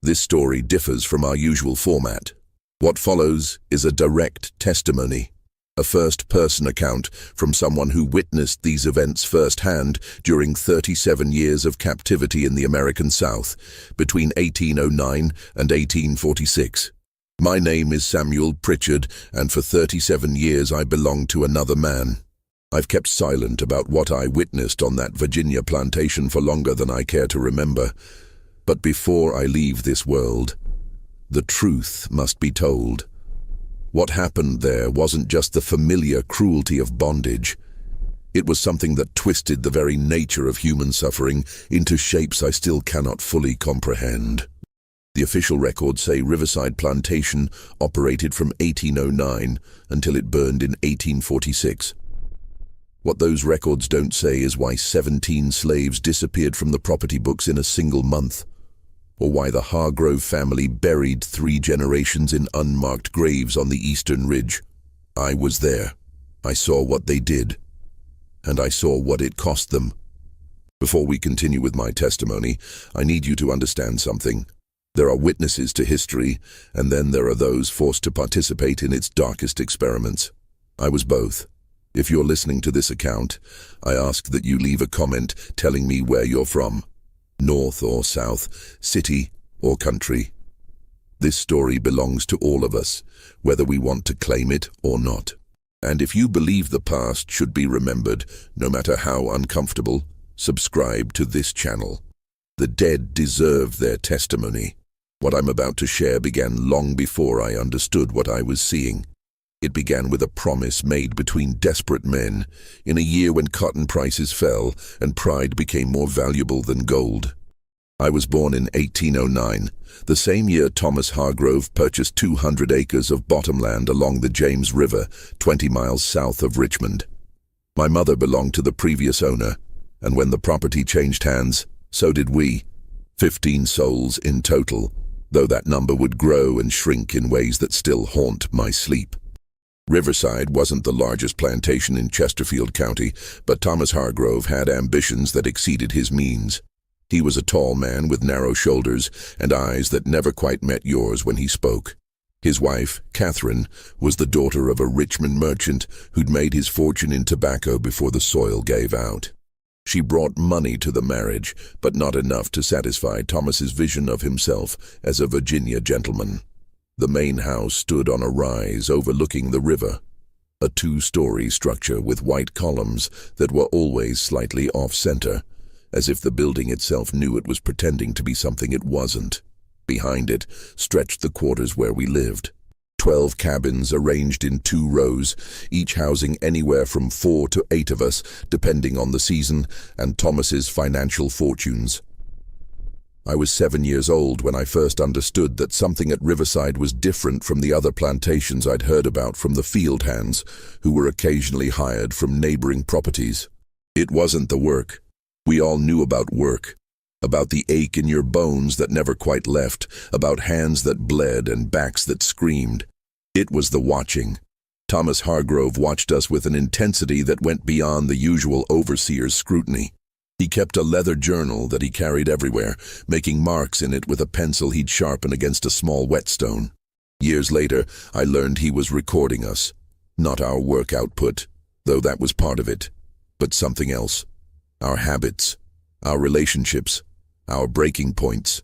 This story differs from our usual format. What follows is a direct testimony, a first-person account from someone who witnessed these events firsthand during 37 years of captivity in the American South, between 1809 and 1846. My name is Samuel Pritchard, and for 37 years I belonged to another man. I've kept silent about what I witnessed on that Virginia plantation for longer than I care to remember. But before I leave this world, the truth must be told. What happened there wasn't just the familiar cruelty of bondage. It was something that twisted the very nature of human suffering into shapes I still cannot fully comprehend. The official records say Riverside Plantation operated from 1809 until it burned in 1846. What those records don't say is why 17 slaves disappeared from the property books in a single month, or why the Hargrove family buried 3 generations in unmarked graves on the eastern ridge. I was there. I saw what they did, and I saw what it cost them. Before we continue with my testimony, I need you to understand something. There are witnesses to history, and then there are those forced to participate in its darkest experiments. I was both. If you're listening to this account, I ask that you leave a comment telling me where you're from. North or south, city or country. This story belongs to all of us, whether we want to claim it or not. And if you believe the past should be remembered, no matter how uncomfortable, subscribe to this channel. The dead deserve their testimony. What I'm about to share began long before I understood what I was seeing. It began with a promise made between desperate men in a year when cotton prices fell and pride became more valuable than gold. I was born in 1809, the same year Thomas Hargrove purchased 200 acres of bottomland along the James River, 20 miles south of Richmond. My mother belonged to the previous owner, and when the property changed hands, so did we. 15 souls in total, though that number would grow and shrink in ways that still haunt my sleep. Riverside wasn't the largest plantation in Chesterfield County, but Thomas Hargrove had ambitions that exceeded his means. He was a tall man with narrow shoulders and eyes that never quite met yours when he spoke. His wife, Catherine, was the daughter of a Richmond merchant who'd made his fortune in tobacco before the soil gave out. She brought money to the marriage, but not enough to satisfy Thomas's vision of himself as a Virginia gentleman. The main house stood on a rise overlooking the river, a 2-story structure with white columns that were always slightly off-center, as if the building itself knew it was pretending to be something it wasn't. Behind it stretched the quarters where we lived. 12 cabins arranged in 2 rows, each housing anywhere from 4 to 8 of us, depending on the season and Thomas's financial fortunes. I was 7 years old when I first understood that something at Riverside was different from the other plantations I'd heard about from the field hands, who were occasionally hired from neighboring properties. It wasn't the work. We all knew about work, about the ache in your bones that never quite left, about hands that bled and backs that screamed. It was the watching. Thomas Hargrove watched us with an intensity that went beyond the usual overseer's scrutiny. He kept a leather journal that he carried everywhere, making marks in it with a pencil he'd sharpen against a small whetstone. Years later, I learned he was recording us. Not our work output, though that was part of it, but something else. Our habits, our relationships, our breaking points.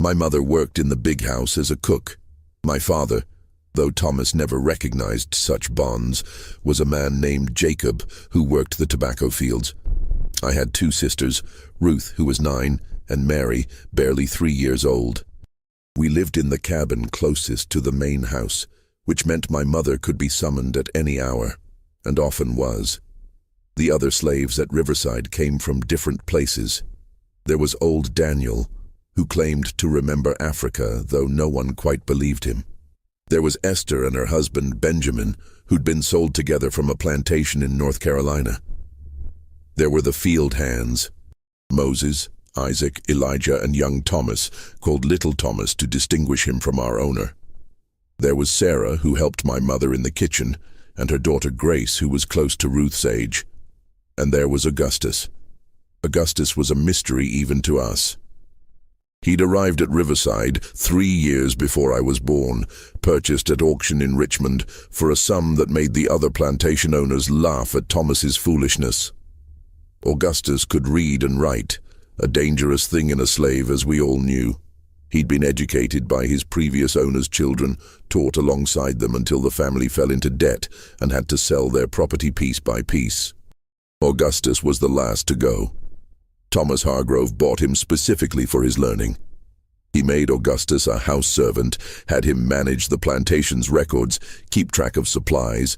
My mother worked in the big house as a cook. My father, though Thomas never recognized such bonds, was a man named Jacob who worked the tobacco fields. I had 2 sisters, Ruth, who was 9, and Mary, barely 3 years old. We lived in the cabin closest to the main house, which meant my mother could be summoned at any hour, and often was. The other slaves at Riverside came from different places. There was old Daniel, who claimed to remember Africa, though no one quite believed him. There was Esther and her husband, Benjamin, who'd been sold together from a plantation in North Carolina. There were the field hands, Moses, Isaac, Elijah, and young Thomas, called Little Thomas to distinguish him from our owner. There was Sarah, who helped my mother in the kitchen, and her daughter Grace, who was close to Ruth's age. And there was Augustus. Augustus was a mystery even to us. He'd arrived at Riverside 3 years before I was born, purchased at auction in Richmond for a sum that made the other plantation owners laugh at Thomas's foolishness. Augustus could read and write, a dangerous thing in a slave, as we all knew. He'd been educated by his previous owners' children, taught alongside them until the family fell into debt and had to sell their property piece by piece. Augustus was the last to go. Thomas Hargrove bought him specifically for his learning. He made Augustus a house servant, had him manage the plantation's records, keep track of supplies,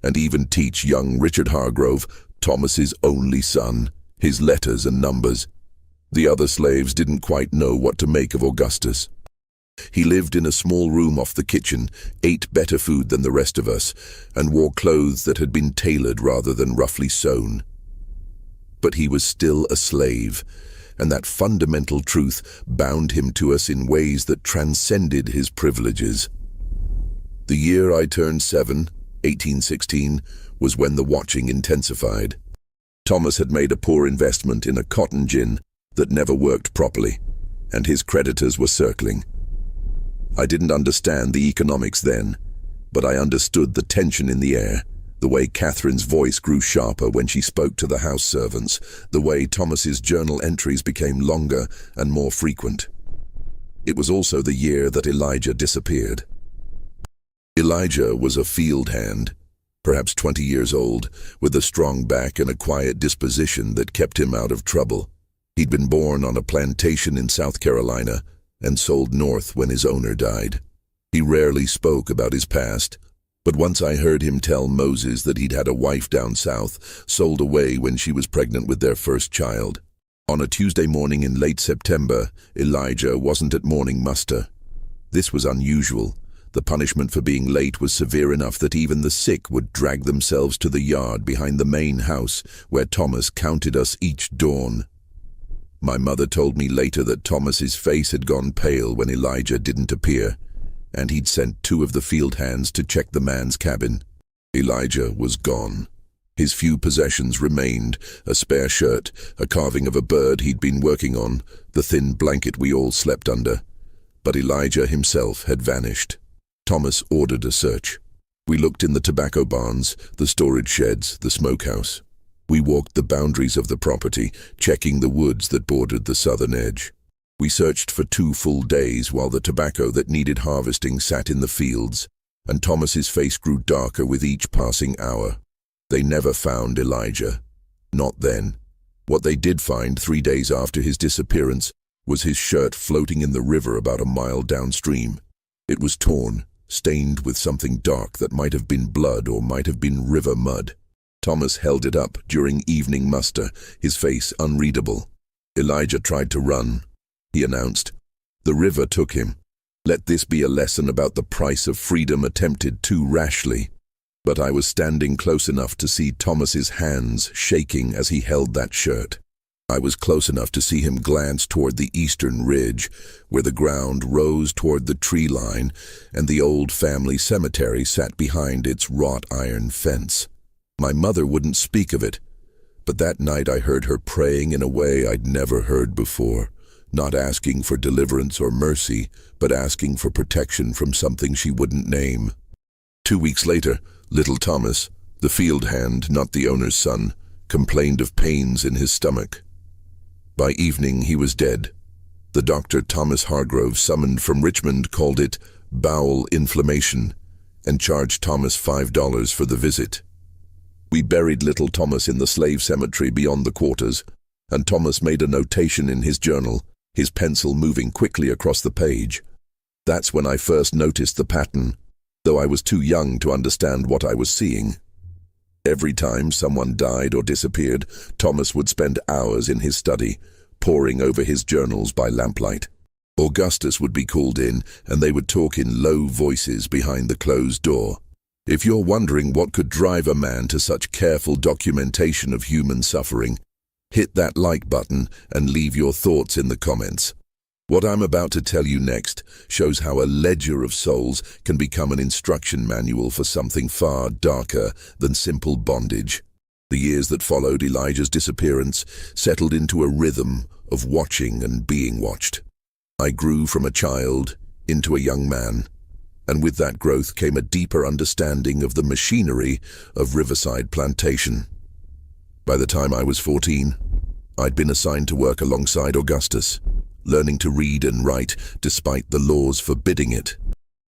and even teach young Richard Hargrove, Thomas's only son, his letters and numbers. The other slaves didn't quite know what to make of Augustus. He lived in a small room off the kitchen, ate better food than the rest of us, and wore clothes that had been tailored rather than roughly sewn. But he was still a slave, and that fundamental truth bound him to us in ways that transcended his privileges. The year I turned 7, 1816, was when the watching intensified. Thomas had made a poor investment in a cotton gin that never worked properly, and his creditors were circling. I didn't understand the economics then, but I understood the tension in the air, the way Catherine's voice grew sharper when she spoke to the house servants, the way Thomas's journal entries became longer and more frequent. It was also the year that Elijah disappeared. Elijah was a field hand, perhaps 20 years old, with a strong back and a quiet disposition that kept him out of trouble. He'd been born on a plantation in South Carolina and sold north when his owner died. He rarely spoke about his past, but once I heard him tell Moses that he'd had a wife down south, sold away when she was pregnant with their first child. On a Tuesday morning in late September, Elijah wasn't at morning muster. This was unusual. The punishment for being late was severe enough that even the sick would drag themselves to the yard behind the main house where Thomas counted us each dawn. My mother told me later that Thomas's face had gone pale when Elijah didn't appear, and he'd sent 2 of the field hands to check the man's cabin. Elijah was gone. His few possessions remained: a spare shirt, a carving of a bird he'd been working on, the thin blanket we all slept under. But Elijah himself had vanished. Thomas ordered a search. We looked in the tobacco barns, the storage sheds, the smokehouse. We walked the boundaries of the property, checking the woods that bordered the southern edge. We searched for 2 full days while the tobacco that needed harvesting sat in the fields, and Thomas's face grew darker with each passing hour. They never found Elijah. Not then. What they did find 3 days after his disappearance was his shirt floating in the river about a mile downstream. It was torn, stained with something dark that might have been blood or might have been river mud. Thomas held it up during evening muster, his face unreadable. Elijah tried to run. He announced. The river took him. Let this be a lesson about the price of freedom attempted too rashly. But I was standing close enough to see Thomas's hands shaking as he held that shirt. I was close enough to see him glance toward the eastern ridge, where the ground rose toward the tree line and the old family cemetery sat behind its wrought iron fence. My mother wouldn't speak of it, but that night I heard her praying in a way I'd never heard before, not asking for deliverance or mercy, but asking for protection from something she wouldn't name. 2 weeks later, little Thomas, the field hand, not the owner's son, complained of pains in his stomach. By evening he was dead. The doctor Thomas Hargrove, summoned from Richmond, called it bowel inflammation and charged Thomas $5 for the visit. We buried little Thomas in the slave cemetery beyond the quarters, and Thomas made a notation in his journal, his pencil moving quickly across the page. That's when I first noticed the pattern, though I was too young to understand what I was seeing. Every time someone died or disappeared, Thomas would spend hours in his study, poring over his journals by lamplight. Augustus would be called in, and they would talk in low voices behind the closed door. If you're wondering what could drive a man to such careful documentation of human suffering, hit that like button and leave your thoughts in the comments. What I'm about to tell you next shows how a ledger of souls can become an instruction manual for something far darker than simple bondage. The years that followed Elijah's disappearance settled into a rhythm of watching and being watched. I grew from a child into a young man, and with that growth came a deeper understanding of the machinery of Riverside Plantation. By the time I was 14, I'd been assigned to work alongside Augustus, learning to read and write despite the laws forbidding it.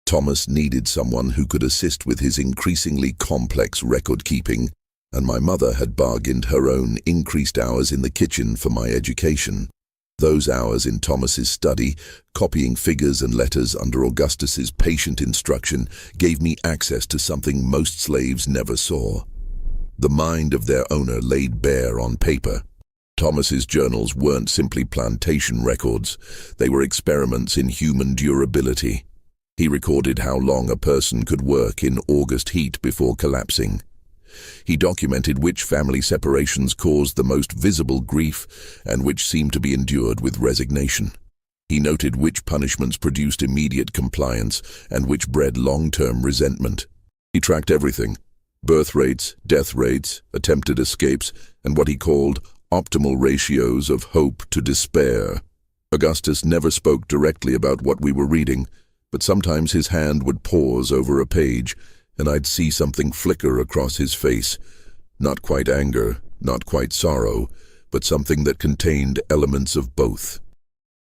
Thomas needed someone who could assist with his increasingly complex record-keeping, and my mother had bargained her own increased hours in the kitchen for my education. Those hours in Thomas's study, copying figures and letters under Augustus's patient instruction, gave me access to something most slaves never saw: the mind of their owner laid bare on paper. Thomas's journals weren't simply plantation records, they were experiments in human durability. He recorded how long a person could work in August heat before collapsing. He documented which family separations caused the most visible grief and which seemed to be endured with resignation. He noted which punishments produced immediate compliance and which bred long-term resentment. He tracked everything: birth rates, death rates, attempted escapes, and what he called optimal ratios of hope to despair. Augustus never spoke directly about what we were reading, but sometimes his hand would pause over a page, and I'd see something flicker across his face. Not quite anger, not quite sorrow, but something that contained elements of both.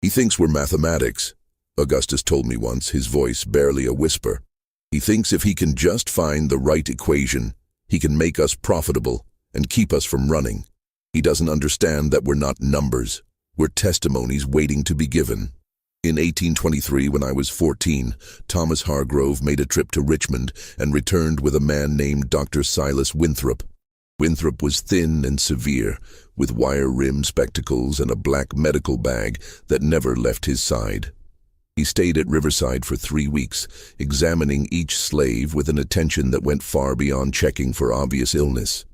"He thinks we're mathematics," Augustus told me once, his voice barely a whisper. "He thinks if he can just find the right equation, he can make us profitable and keep us from running. He doesn't understand that we're not numbers. We're testimonies waiting to be given." In 1823, when I was 14, Thomas Hargrove made a trip to Richmond and returned with a man named Dr. Silas Winthrop. Winthrop was thin and severe, with wire-rimmed spectacles and a black medical bag that never left his side. He stayed at Riverside for 3 weeks, examining each slave with an attention that went far beyond checking for obvious illness.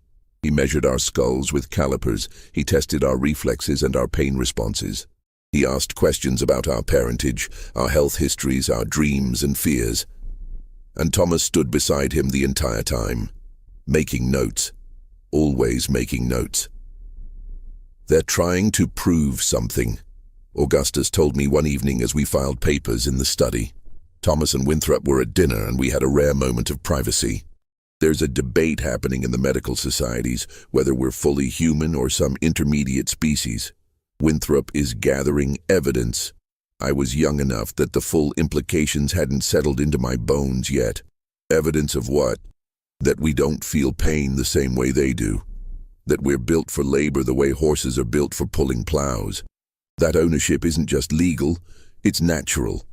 He measured our skulls with calipers, he tested our reflexes and our pain responses. He asked questions about our parentage, our health histories, our dreams and fears. And Thomas stood beside him the entire time, making notes, always making notes. "They're trying to prove something," Augustus told me one evening as we filed papers in the study. Thomas and Winthrop were at dinner and we had a rare moment of privacy. "There's a debate happening in the medical societies, whether we're fully human or some intermediate species. Winthrop is gathering evidence. I was young enough that the full implications hadn't settled into my bones yet. Evidence of what? That we don't feel pain the same way they do. That we're built for labor the way horses are built for pulling plows. That ownership isn't just legal, it's natural."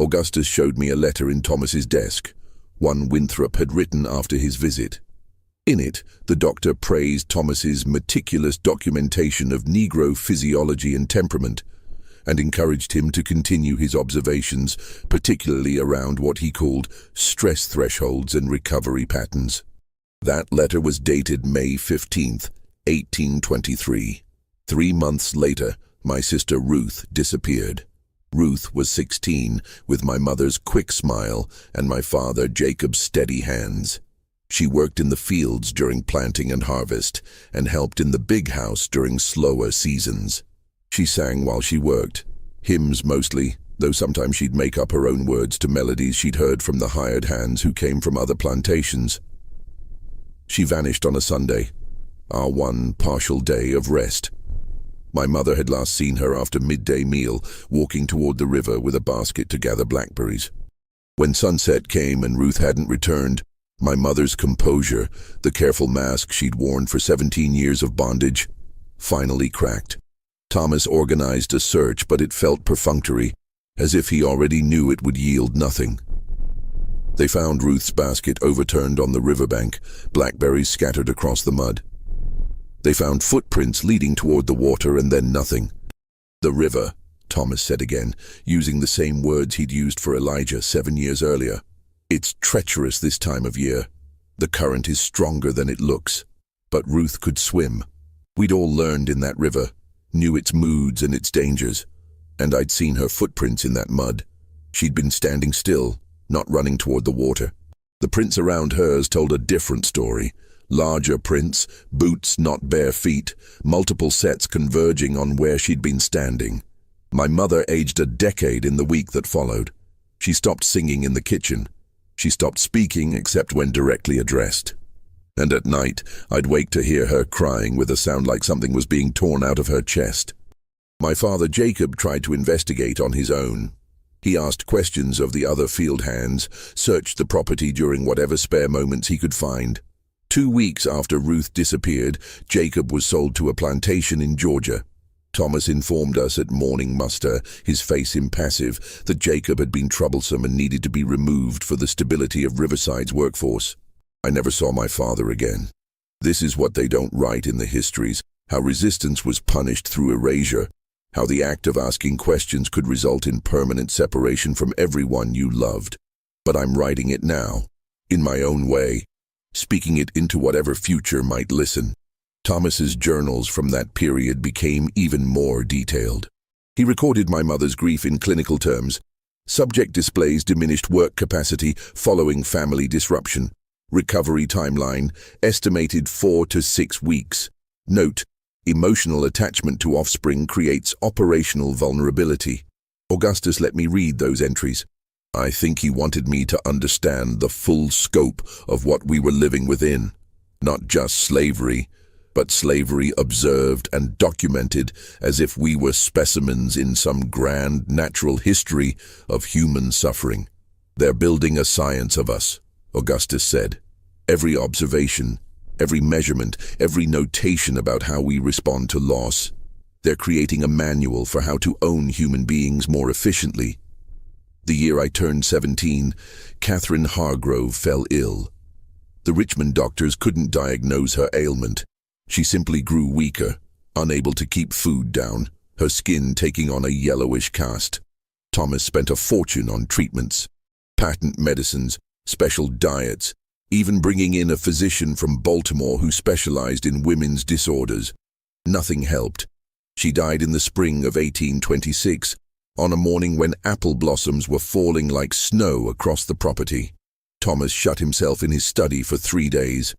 Augustus showed me a letter in Thomas's desk, one Winthrop had written after his visit. In it, the doctor praised Thomas's meticulous documentation of Negro physiology and temperament, and encouraged him to continue his observations, particularly around what he called stress thresholds and recovery patterns. That letter was dated May 15th, 1823. 3 months later, my sister Ruth disappeared. Ruth was 16, with my mother's quick smile and my father Jacob's steady hands. She worked in the fields during planting and harvest, and helped in the big house during slower seasons. She sang while she worked, hymns mostly, though sometimes she'd make up her own words to melodies she'd heard from the hired hands who came from other plantations. She vanished on a Sunday, our one partial day of rest. My mother had last seen her after midday meal, walking toward the river with a basket to gather blackberries. When sunset came and Ruth hadn't returned, my mother's composure, the careful mask she'd worn for 17 years of bondage, finally cracked. Thomas organized a search, but it felt perfunctory, as if he already knew it would yield nothing. They found Ruth's basket overturned on the riverbank, blackberries scattered across the mud. They found footprints leading toward the water and then nothing. "The river," Thomas said again, using the same words he'd used for Elijah 7 years earlier. "It's treacherous this time of year. The current is stronger than it looks." But Ruth could swim. We'd all learned in that river, knew its moods and its dangers, and I'd seen her footprints in that mud. She'd been standing still, not running toward the water. The prints around hers told a different story. Larger prints, boots not bare feet, multiple sets converging on where she'd been standing. My mother aged a decade in the week that followed. She stopped singing in the kitchen. She stopped speaking except when directly addressed. And at night, I'd wake to hear her crying with a sound like something was being torn out of her chest. My father Jacob tried to investigate on his own. He asked questions of the other field hands, searched the property during whatever spare moments he could find. 2 weeks after Ruth disappeared, Jacob was sold to a plantation in Georgia. Thomas informed us at morning muster, his face impassive, that Jacob had been troublesome and needed to be removed for the stability of Riverside's workforce. I never saw my father again. This is what they don't write in the histories, how resistance was punished through erasure, how the act of asking questions could result in permanent separation from everyone you loved. But I'm writing it now, in my own way, speaking it into whatever future might listen. Thomas's journals from that period became even more detailed. He recorded my mother's grief in clinical terms. Subject displays diminished work capacity following family disruption. Recovery timeline, estimated 4 to 6 weeks. Note, emotional attachment to offspring creates operational vulnerability. Augustus let me read those entries. I think he wanted me to understand the full scope of what we were living within. Not just slavery, but slavery observed and documented as if we were specimens in some grand natural history of human suffering. They're building a science of us, Augustus said. Every observation, every measurement, every notation about how we respond to loss. They're creating a manual for how to own human beings more efficiently. The year I turned 17, Catherine Hargrove fell ill. The Richmond doctors couldn't diagnose her ailment. She simply grew weaker, unable to keep food down, her skin taking on a yellowish cast. Thomas spent a fortune on treatments, patent medicines, special diets, even bringing in a physician from Baltimore who specialized in women's disorders. Nothing helped. She died in the spring of 1826, on a morning when apple blossoms were falling like snow across the property. Thomas shut himself in his study for 3 days.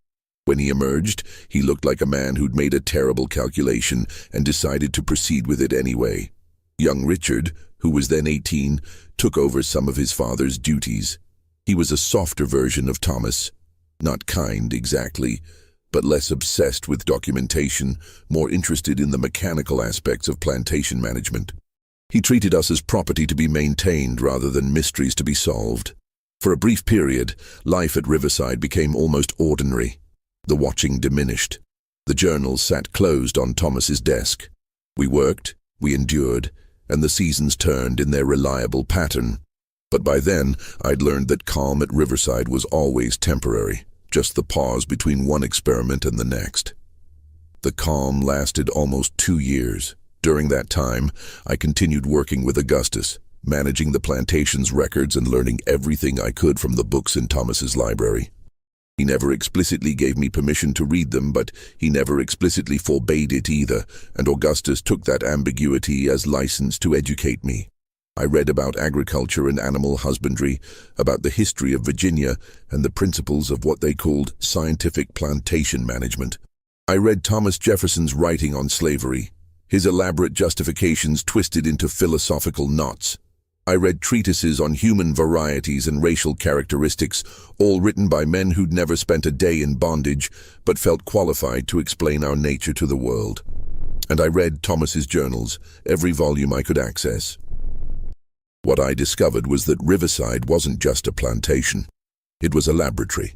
When he emerged, he looked like a man who'd made a terrible calculation and decided to proceed with it anyway. Young Richard, who was then 18, took over some of his father's duties. He was a softer version of Thomas. Not kind, exactly, but less obsessed with documentation, more interested in the mechanical aspects of plantation management. He treated us as property to be maintained rather than mysteries to be solved. For a brief period, life at Riverside became almost ordinary. The watching diminished. The journals sat closed on Thomas's desk. We worked, we endured, and the seasons turned in their reliable pattern. But by then, I'd learned that calm at Riverside was always temporary, just the pause between one experiment and the next. The calm lasted almost 2 years. During that time, I continued working with Augustus, managing the plantation's records and learning everything I could from the books in Thomas's library. He never explicitly gave me permission to read them, but he never explicitly forbade it either, and Augustus took that ambiguity as license to educate me. I read about agriculture and animal husbandry, about the history of Virginia, and the principles of what they called scientific plantation management. I read Thomas Jefferson's writing on slavery, his elaborate justifications twisted into philosophical knots. I read treatises on human varieties and racial characteristics, all written by men who'd never spent a day in bondage, but felt qualified to explain our nature to the world. And I read Thomas's journals, every volume I could access. What I discovered was that Riverside wasn't just a plantation. It was a laboratory.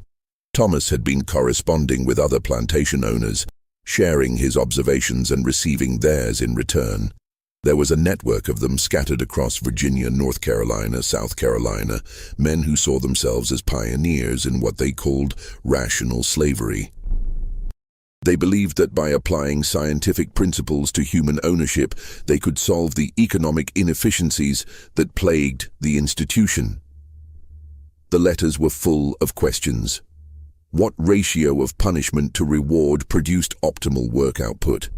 Thomas had been corresponding with other plantation owners, sharing his observations and receiving theirs in return. There was a network of them scattered across Virginia, North Carolina, South Carolina, men who saw themselves as pioneers in what they called rational slavery. They believed that by applying scientific principles to human ownership, they could solve the economic inefficiencies that plagued the institution. The letters were full of questions. What ratio of punishment to reward produced optimal work output?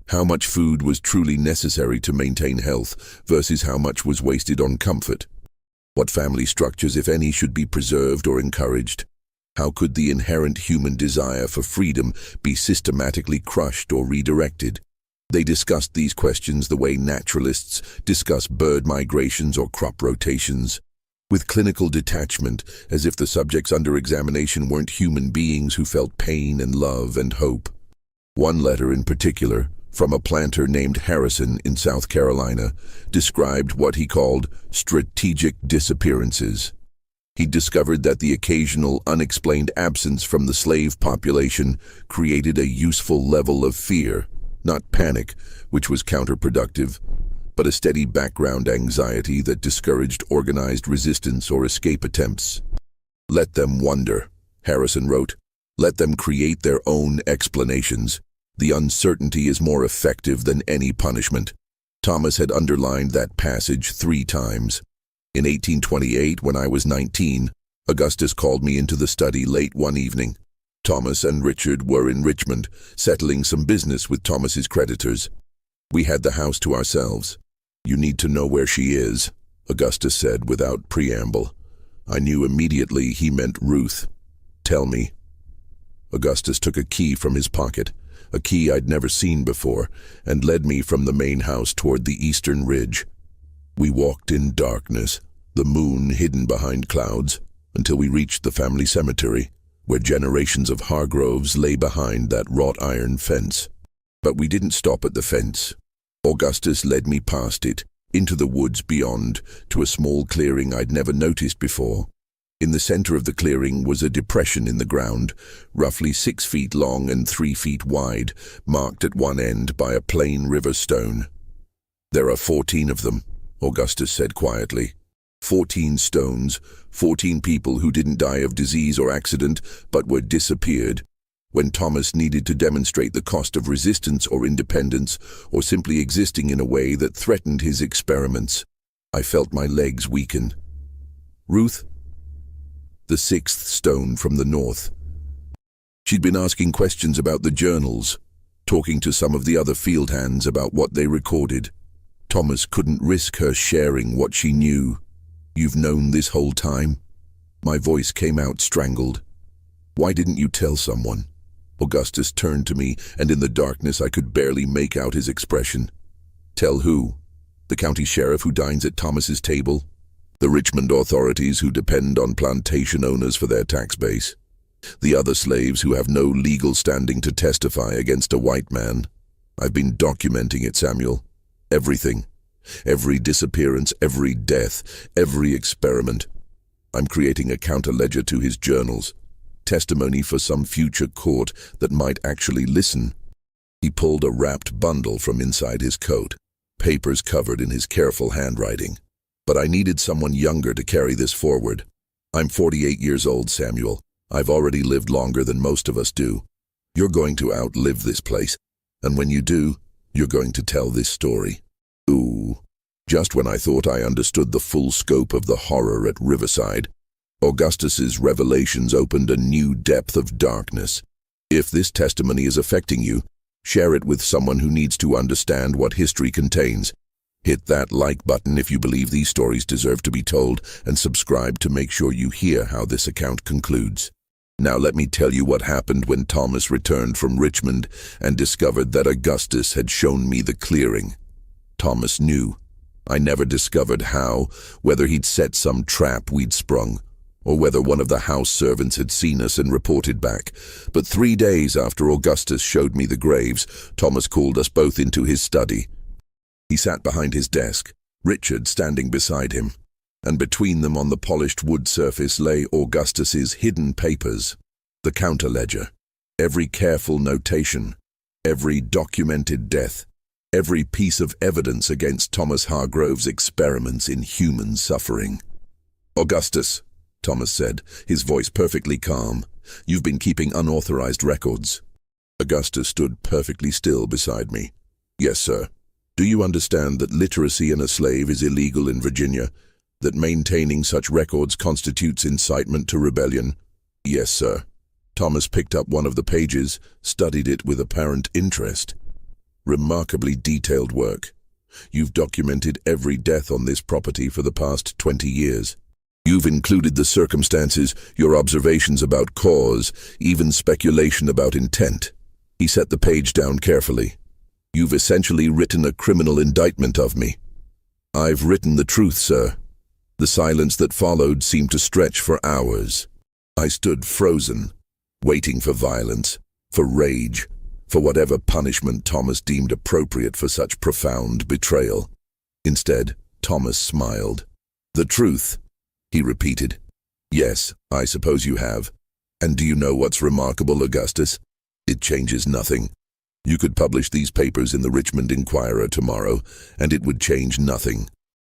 How much food was truly necessary to maintain health versus how much was wasted on comfort? What family structures, if any, should be preserved or encouraged? How could the inherent human desire for freedom be systematically crushed or redirected? They discussed these questions the way naturalists discuss bird migrations or crop rotations, with clinical detachment, as if the subjects under examination weren't human beings who felt pain and love and hope. One letter in particular, from a planter named Harrison in South Carolina, described what he called strategic disappearances. He discovered that the occasional unexplained absence from the slave population created a useful level of fear, not panic, which was counterproductive, but a steady background anxiety that discouraged organized resistance or escape attempts. Let them wonder, Harrison wrote. Let them create their own explanations. The uncertainty is more effective than any punishment. Thomas had underlined that passage 3 times. In 1828, when I was 19, Augustus called me into the study late one evening. Thomas and Richard were in Richmond, settling some business with Thomas's creditors. We had the house to ourselves. "You need to know where she is," Augustus said without preamble. I knew immediately he meant Ruth. "Tell me." Augustus took a key from his pocket, a key I'd never seen before, and led me from the main house toward the eastern ridge. We walked in darkness, the moon hidden behind clouds, until we reached the family cemetery, where generations of Hargroves lay behind that wrought iron fence. But we didn't stop at the fence. Augustus led me past it, into the woods beyond, to a small clearing I'd never noticed before. In the center of the clearing was a depression in the ground, roughly 6 feet long and 3 feet wide, marked at one end by a plain river stone. "There are 14 of them," Augustus said quietly. 14 stones, 14 people who didn't die of disease or accident, but were disappeared when Thomas needed to demonstrate the cost of resistance or independence, or simply existing in a way that threatened his experiments. I felt my legs weaken. Ruth? The 6th stone from the north. She'd been asking questions about the journals, talking to some of the other field hands about what they recorded. Thomas couldn't risk her sharing what she knew. "You've known this whole time?" My voice came out strangled. "Why didn't you tell someone?" Augustus turned to me, and in the darkness I could barely make out his expression. "Tell who? The county sheriff who dines at Thomas's table? The Richmond authorities who depend on plantation owners for their tax base? The other slaves who have no legal standing to testify against a white man? I've been documenting it, Samuel. Everything. Every disappearance, every death, every experiment. I'm creating a counterledger to his journals. Testimony for some future court that might actually listen." He pulled a wrapped bundle from inside his coat, papers covered in his careful handwriting. "But I needed someone younger to carry this forward. I'm 48 years old, Samuel. I've already lived longer than most of us do. You're going to outlive this place, and when you do, you're going to tell this story." Ooh. Just when I thought I understood the full scope of the horror at Riverside, Augustus's revelations opened a new depth of darkness. "If this testimony is affecting you, share it with someone who needs to understand what history contains. Hit that like button if you believe these stories deserve to be told, and subscribe to make sure you hear how this account concludes." Now let me tell you what happened when Thomas returned from Richmond and discovered that Augustus had shown me the clearing. Thomas knew. I never discovered how, whether he'd set some trap we'd sprung, or whether one of the house servants had seen us and reported back. But 3 days after Augustus showed me the graves, Thomas called us both into his study. He sat behind his desk, Richard standing beside him, and between them on the polished wood surface lay Augustus's hidden papers, the counterledger, every careful notation, every documented death, every piece of evidence against Thomas Hargrove's experiments in human suffering. "Augustus," Thomas said, his voice perfectly calm, "you've been keeping unauthorized records." Augustus stood perfectly still beside me. "Yes, sir." "Do you understand that literacy in a slave is illegal in Virginia? That maintaining such records constitutes incitement to rebellion?" "Yes, sir." Thomas picked up one of the pages, studied it with apparent interest. "Remarkably detailed work. You've documented every death on this property for the past 20 years. You've included the circumstances, your observations about cause, even speculation about intent." He set the page down carefully. You've essentially written a criminal indictment of me. I've written the truth, sir. The silence that followed seemed to stretch for hours. I stood frozen, waiting for violence, for rage, for whatever punishment Thomas deemed appropriate for such profound betrayal. Instead, Thomas smiled. "The truth," he repeated. "Yes, I suppose you have. And do you know what's remarkable, Augustus? It changes nothing. You could publish these papers in the Richmond Inquirer tomorrow, and it would change nothing.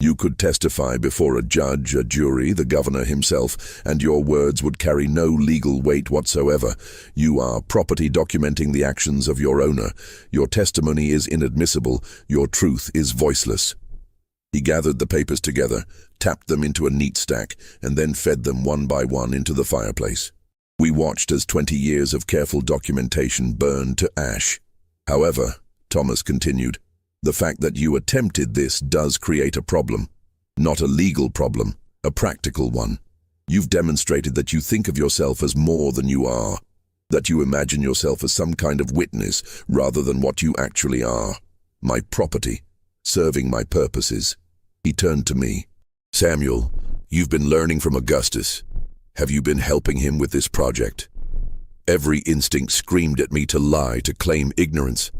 You could testify before a judge, a jury, the governor himself, and your words would carry no legal weight whatsoever. You are property documenting the actions of your owner. Your testimony is inadmissible. Your truth is voiceless." He gathered the papers together, tapped them into a neat stack, and then fed them one by one into the fireplace. We watched as 20 years of careful documentation burned to ash. "However," Thomas continued, "the fact that you attempted this does create a problem. Not a legal problem, a practical one. You've demonstrated that you think of yourself as more than you are, that you imagine yourself as some kind of witness rather than what you actually are. My property, serving my purposes." He turned to me. "Samuel, you've been learning from Augustus. Have you been helping him with this project?" Every instinct screamed at me to lie, to claim ignorance.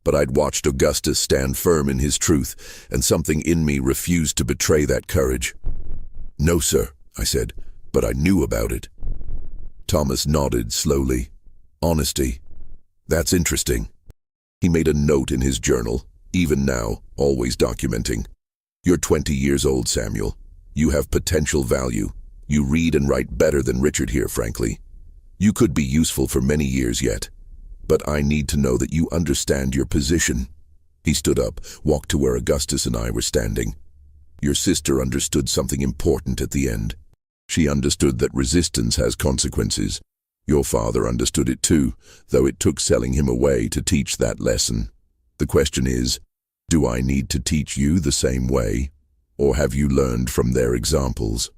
But I'd watched Augustus stand firm in his truth, and something in me refused to betray that courage. "No, sir," I said, "but I knew about it." Thomas nodded slowly. "Honesty. That's interesting." He made a note in his journal, even now, always documenting. "You're 20 years old, Samuel. You have potential value. You read and write better than Richard here, frankly. You could be useful for many years yet. But I need to know that you understand your position." He stood up, walked to where Augustus and I were standing. "Your sister understood something important at the end. She understood that resistance has consequences. Your father understood it too, though it took selling him away to teach that lesson. The question is, do I need to teach you the same way? Or have you learned from their examples?"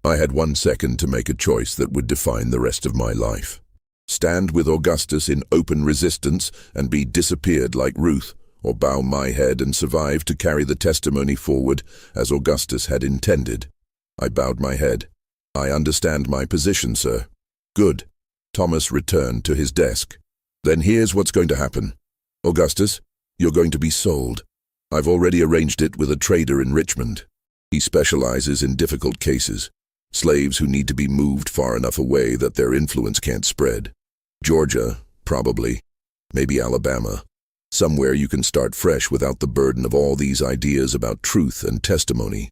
I had 1 second to make a choice that would define the rest of my life. Stand with Augustus in open resistance and be disappeared like Ruth, or bow my head and survive to carry the testimony forward as Augustus had intended. I bowed my head. "I understand my position, sir." "Good." Thomas returned to his desk. "Then here's what's going to happen. Augustus, you're going to be sold. I've already arranged it with a trader in Richmond. He specializes in difficult cases. Slaves who need to be moved far enough away that their influence can't spread. Georgia, probably. Maybe Alabama. Somewhere you can start fresh without the burden of all these ideas about truth and testimony."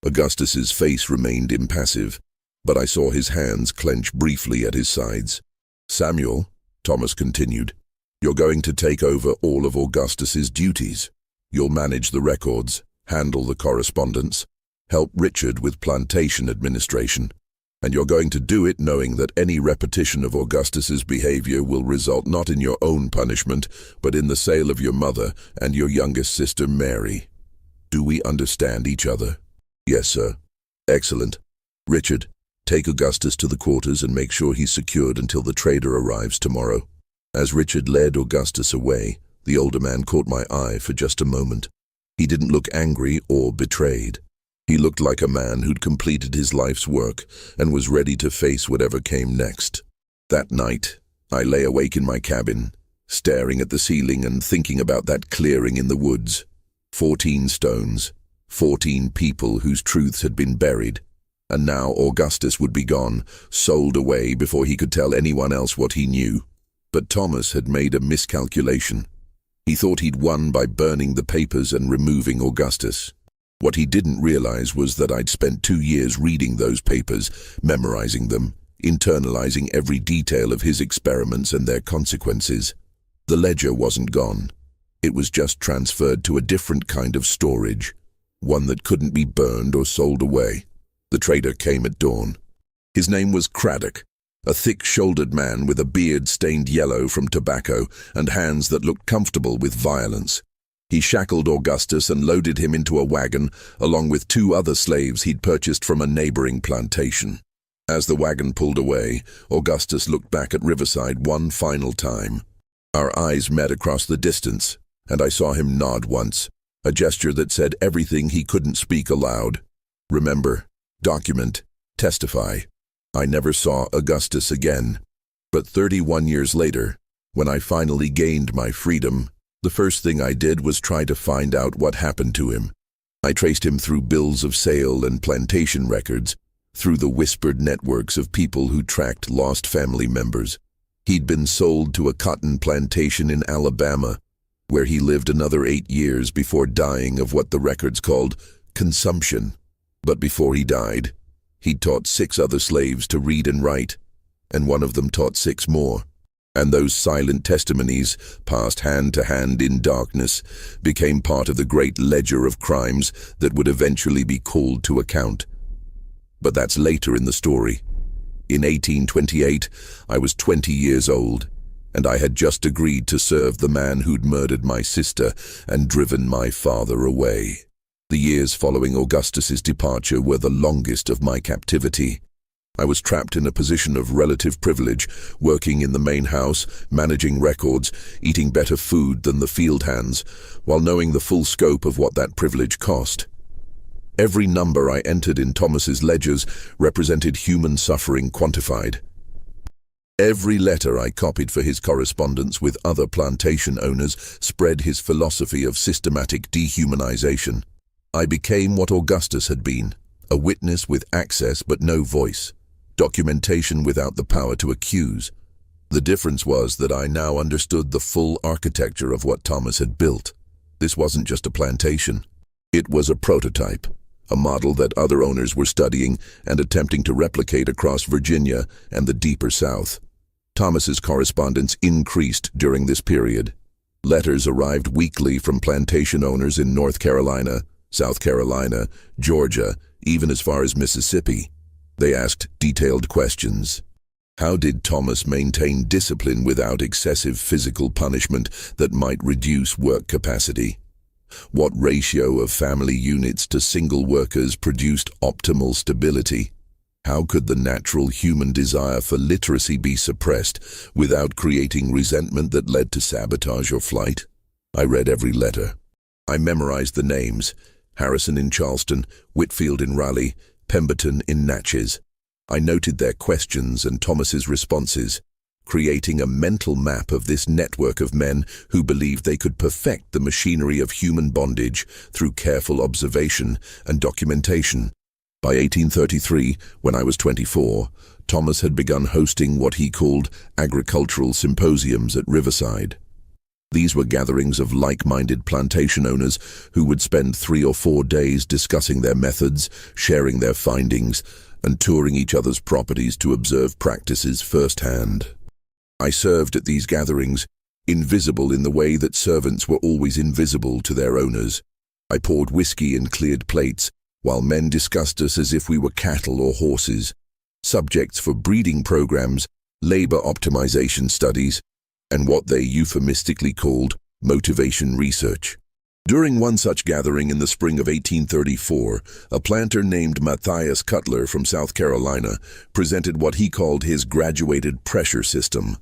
Augustus's face remained impassive, but I saw his hands clench briefly at his sides. "Samuel," Thomas continued, "you're going to take over all of Augustus's duties. You'll manage the records, handle the correspondence, help Richard with plantation administration, and you're going to do it knowing that any repetition of Augustus's behavior will result not in your own punishment, but in the sale of your mother and your youngest sister Mary. Do we understand each other?" "Yes, sir." "Excellent. Richard, take Augustus to the quarters and make sure he's secured until the trader arrives tomorrow." As Richard led Augustus away, the older man caught my eye for just a moment. He didn't look angry or betrayed. He looked like a man who'd completed his life's work and was ready to face whatever came next. That night, I lay awake in my cabin, staring at the ceiling and thinking about that clearing in the woods. 14 stones, 14 people whose truths had been buried, and now Augustus would be gone, sold away before he could tell anyone else what he knew. But Thomas had made a miscalculation. He thought he'd won by burning the papers and removing Augustus. What he didn't realize was that I'd spent 2 years reading those papers, memorizing them, internalizing every detail of his experiments and their consequences. The ledger wasn't gone. It was just transferred to a different kind of storage, one that couldn't be burned or sold away. The trader came at dawn. His name was Craddock, a thick-shouldered man with a beard stained yellow from tobacco and hands that looked comfortable with violence. He shackled Augustus and loaded him into a wagon, along with 2 other slaves he'd purchased from a neighboring plantation. As the wagon pulled away, Augustus looked back at Riverside one final time. Our eyes met across the distance, and I saw him nod once, a gesture that said everything he couldn't speak aloud. Remember, document, testify. I never saw Augustus again. But 31 years later, when I finally gained my freedom, the first thing I did was try to find out what happened to him. I traced him through bills of sale and plantation records, through the whispered networks of people who tracked lost family members. He'd been sold to a cotton plantation in Alabama, where he lived another 8 years before dying of what the records called consumption. But before he died, he'd taught 6 other slaves to read and write, and one of them taught 6 more. And those silent testimonies, passed hand to hand in darkness, became part of the great ledger of crimes that would eventually be called to account. But that's later in the story. In 1828, I was 20 years old, and I had just agreed to serve the man who'd murdered my sister and driven my father away. The years following Augustus's departure were the longest of my captivity. I was trapped in a position of relative privilege, working in the main house, managing records, eating better food than the field hands, while knowing the full scope of what that privilege cost. Every number I entered in Thomas's ledgers represented human suffering quantified. Every letter I copied for his correspondence with other plantation owners spread his philosophy of systematic dehumanization. I became what Augustus had been, a witness with access but no voice, documentation without the power to accuse. The difference was that I now understood the full architecture of what Thomas had built. This wasn't just a plantation. It was a prototype, a model that other owners were studying and attempting to replicate across Virginia and the deeper South. Thomas's correspondence increased during this period. Letters arrived weekly from plantation owners in North Carolina, South Carolina, Georgia, even as far as Mississippi. They asked detailed questions. How did Thomas maintain discipline without excessive physical punishment that might reduce work capacity? What ratio of family units to single workers produced optimal stability? How could the natural human desire for literacy be suppressed without creating resentment that led to sabotage or flight? I read every letter. I memorized the names: Harrison in Charleston, Whitfield in Raleigh, Pemberton in Natchez. I noted their questions and Thomas's responses, creating a mental map of this network of men who believed they could perfect the machinery of human bondage through careful observation and documentation. By 1833, when I was 24, Thomas had begun hosting what he called agricultural symposiums at Riverside. These were gatherings of like-minded plantation owners who would spend 3 or 4 days discussing their methods, sharing their findings, and touring each other's properties to observe practices firsthand. I served at these gatherings, invisible in the way that servants were always invisible to their owners. I poured whiskey in cleared plates, while men discussed us as if we were cattle or horses, subjects for breeding programs, labor optimization studies, and what they euphemistically called motivation research. During one such gathering in the spring of 1834, a planter named Matthias Cutler from South Carolina presented what he called his graduated pressure system.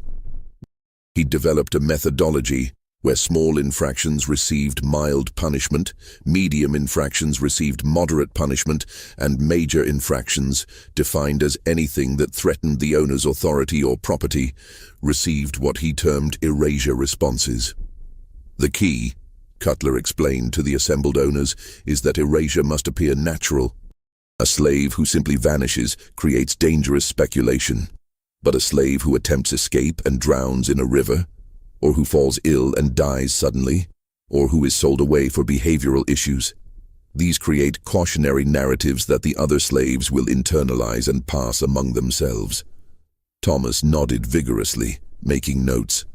He developed a methodology where small infractions received mild punishment, medium infractions received moderate punishment, and major infractions, defined as anything that threatened the owner's authority or property, received what he termed erasure responses. The key, Cutler explained to the assembled owners, is that erasure must appear natural. A slave who simply vanishes creates dangerous speculation, but a slave who attempts escape and drowns in a river, or who falls ill and dies suddenly, or who is sold away for behavioral issues, these create cautionary narratives that the other slaves will internalize and pass among themselves. Thomas nodded vigorously, making notes.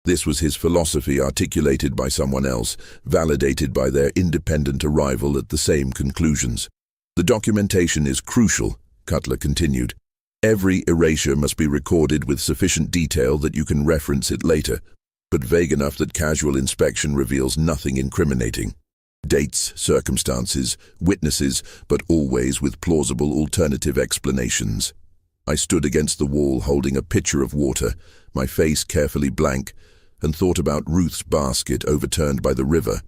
This was his philosophy articulated by someone else, validated by their independent arrival at the same conclusions. The documentation is crucial, Cutler continued. Every erasure must be recorded with sufficient detail that you can reference it later, but vague enough that casual inspection reveals nothing incriminating. Dates, circumstances, witnesses, but always with plausible alternative explanations. I stood against the wall holding a pitcher of water, my face carefully blank, and thought about Ruth's basket overturned by the river,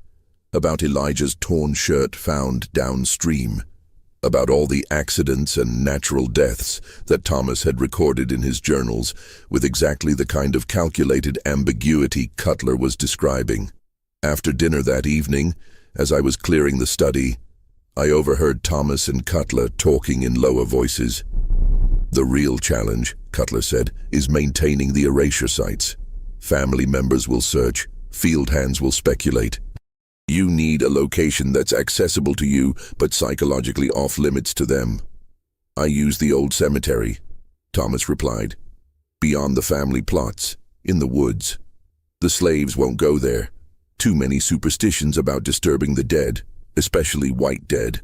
about Elijah's torn shirt found downstream, about all the accidents and natural deaths that Thomas had recorded in his journals with exactly the kind of calculated ambiguity Cutler was describing. After dinner that evening, as I was clearing the study, I overheard Thomas and Cutler talking in lower voices. "The real challenge," Cutler said, "is maintaining the erasure sites. Family members will search, field hands will speculate. You need a location that's accessible to you, but psychologically off-limits to them." "I use the old cemetery," Thomas replied. "Beyond the family plots, in the woods. The slaves won't go there. Too many superstitions about disturbing the dead, especially white dead.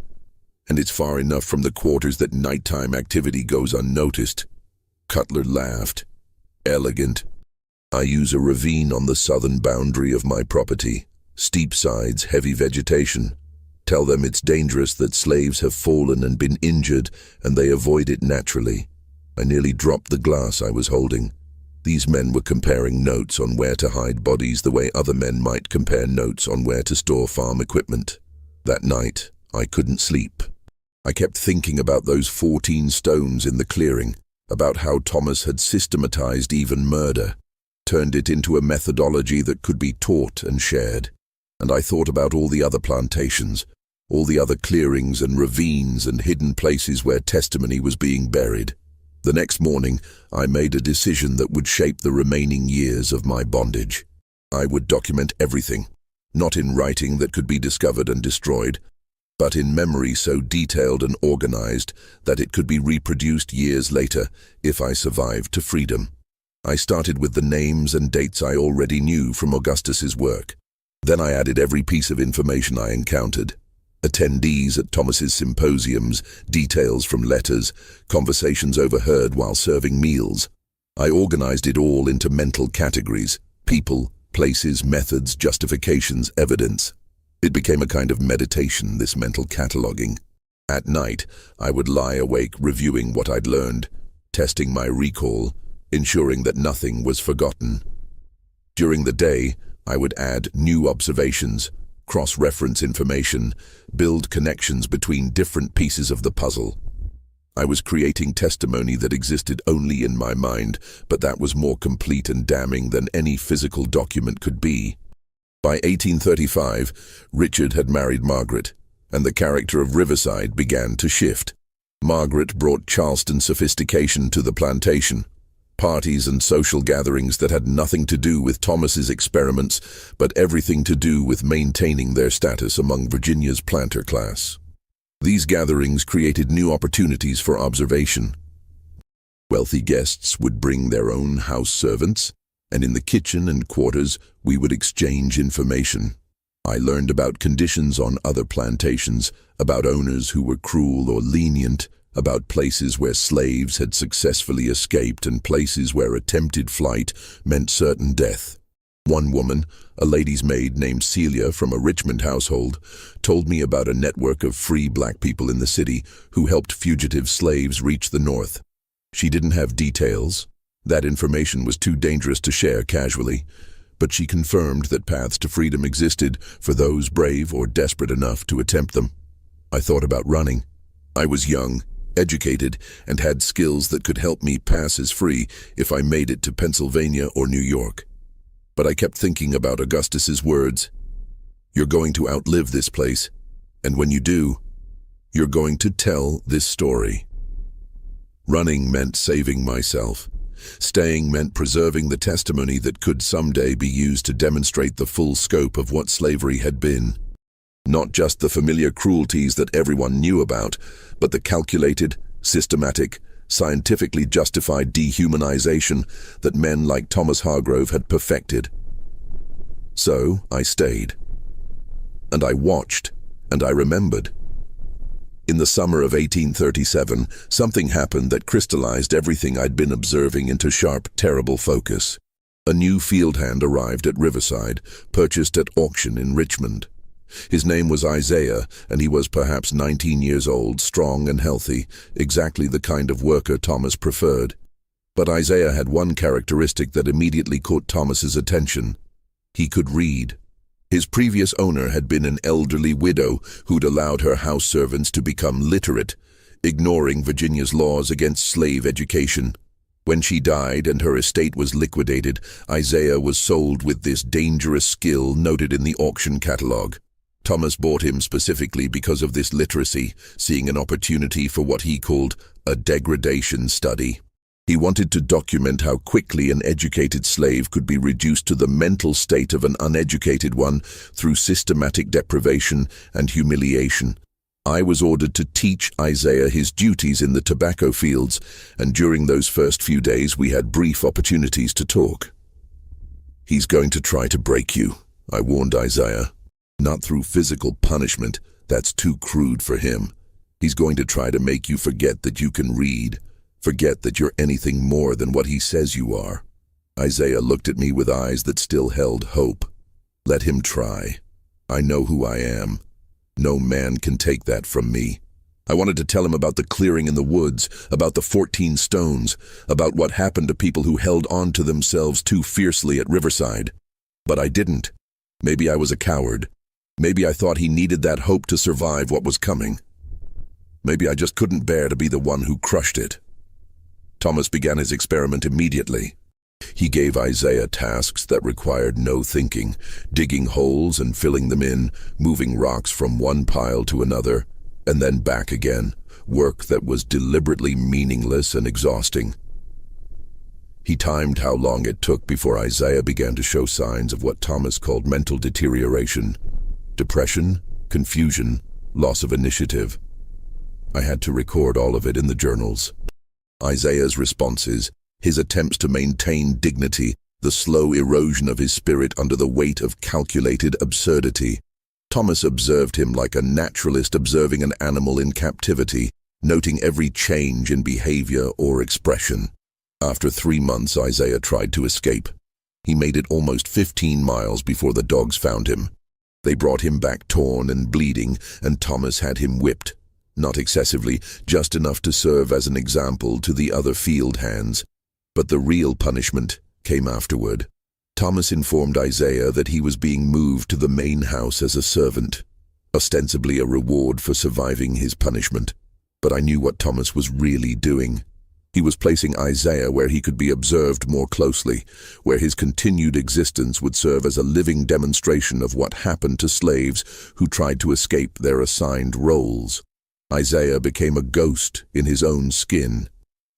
And it's far enough from the quarters that nighttime activity goes unnoticed." Cutler laughed. "Elegant. I use a ravine on the southern boundary of my property. Steep sides, heavy vegetation. Tell them it's dangerous, that slaves have fallen and been injured, and they avoid it naturally." I nearly dropped the glass I was holding. These men were comparing notes on where to hide bodies the way other men might compare notes on where to store farm equipment. That night, I couldn't sleep. I kept thinking about those 14 stones in the clearing, about how Thomas had systematized even murder, turned it into a methodology that could be taught and shared. And I thought about all the other plantations, all the other clearings and ravines and hidden places where testimony was being buried. The next morning, I made a decision that would shape the remaining years of my bondage. I would document everything, not in writing that could be discovered and destroyed, but in memory so detailed and organized that it could be reproduced years later if I survived to freedom. I started with the names and dates I already knew from Augustus's work. Then I added every piece of information I encountered. Attendees at Thomas's symposiums, details from letters, conversations overheard while serving meals. I organized it all into mental categories: people, places, methods, justifications, evidence. It became a kind of meditation, this mental cataloging. At night, I would lie awake reviewing what I'd learned, testing my recall, ensuring that nothing was forgotten. During the day, I would add new observations, cross-reference information, build connections between different pieces of the puzzle. I was creating testimony that existed only in my mind, but that was more complete and damning than any physical document could be. By 1835, Richard had married Margaret, and the character of Riverside began to shift. Margaret brought Charleston sophistication to the plantation. Parties and social gatherings that had nothing to do with Thomas's experiments, but everything to do with maintaining their status among Virginia's planter class. These gatherings created new opportunities for observation. Wealthy guests would bring their own house servants, and in the kitchen and quarters we would exchange information. I learned about conditions on other plantations, about owners who were cruel or lenient, about places where slaves had successfully escaped and places where attempted flight meant certain death. One woman, a lady's maid named Celia from a Richmond household, told me about a network of free black people in the city who helped fugitive slaves reach the North. She didn't have details. That information was too dangerous to share casually, but she confirmed that paths to freedom existed for those brave or desperate enough to attempt them. I thought about running. I was young, educated, and had skills that could help me pass as free if I made it to Pennsylvania or New York. But I kept thinking about Augustus's words. "You're going to outlive this place, and when you do, you're going to tell this story." Running meant saving myself. Staying meant preserving the testimony that could someday be used to demonstrate the full scope of what slavery had been. Not just the familiar cruelties that everyone knew about, but the calculated, systematic, scientifically justified dehumanization that men like Thomas Hargrove had perfected. So I stayed. And I watched, and I remembered. In the summer of 1837, something happened that crystallized everything I'd been observing into sharp, terrible focus. A new field hand arrived at Riverside, purchased at auction in Richmond. His name was Isaiah, and he was perhaps 19 years old, strong and healthy, exactly the kind of worker Thomas preferred. But Isaiah had one characteristic that immediately caught Thomas's attention. He could read. His previous owner had been an elderly widow who'd allowed her house servants to become literate, ignoring Virginia's laws against slave education. When she died and her estate was liquidated, Isaiah was sold with this dangerous skill noted in the auction catalog. Thomas bought him specifically because of this literacy, seeing an opportunity for what he called a degradation study. He wanted to document how quickly an educated slave could be reduced to the mental state of an uneducated one through systematic deprivation and humiliation. I was ordered to teach Isaiah his duties in the tobacco fields, and during those first few days we had brief opportunities to talk. "He's going to try to break you," I warned Isaiah. "Not through physical punishment, that's too crude for him. He's going to try to make you forget that you can read, forget that you're anything more than what he says you are." Isaiah looked at me with eyes that still held hope. "Let him try. I know who I am. No man can take that from me." I wanted to tell him about the clearing in the woods, about the 14 stones, about what happened to people who held on to themselves too fiercely at Riverside. But I didn't. Maybe I was a coward. Maybe I thought he needed that hope to survive what was coming. Maybe I just couldn't bear to be the one who crushed it. Thomas began his experiment immediately. He gave Isaiah tasks that required no thinking, digging holes and filling them in, moving rocks from one pile to another, and then back again, work that was deliberately meaningless and exhausting. He timed how long it took before Isaiah began to show signs of what Thomas called mental deterioration: depression, confusion, loss of initiative. I had to record all of it in the journals. Isaiah's responses, his attempts to maintain dignity, the slow erosion of his spirit under the weight of calculated absurdity. Thomas observed him like a naturalist observing an animal in captivity, noting every change in behavior or expression. After 3 months, Isaiah tried to escape. He made it almost 15 miles before the dogs found him. They brought him back torn and bleeding, and Thomas had him whipped. Not excessively, just enough to serve as an example to the other field hands. But the real punishment came afterward. Thomas informed Isaiah that he was being moved to the main house as a servant, ostensibly a reward for surviving his punishment. But I knew what Thomas was really doing. He was placing Isaiah where he could be observed more closely, where his continued existence would serve as a living demonstration of what happened to slaves who tried to escape their assigned roles. Isaiah became a ghost in his own skin.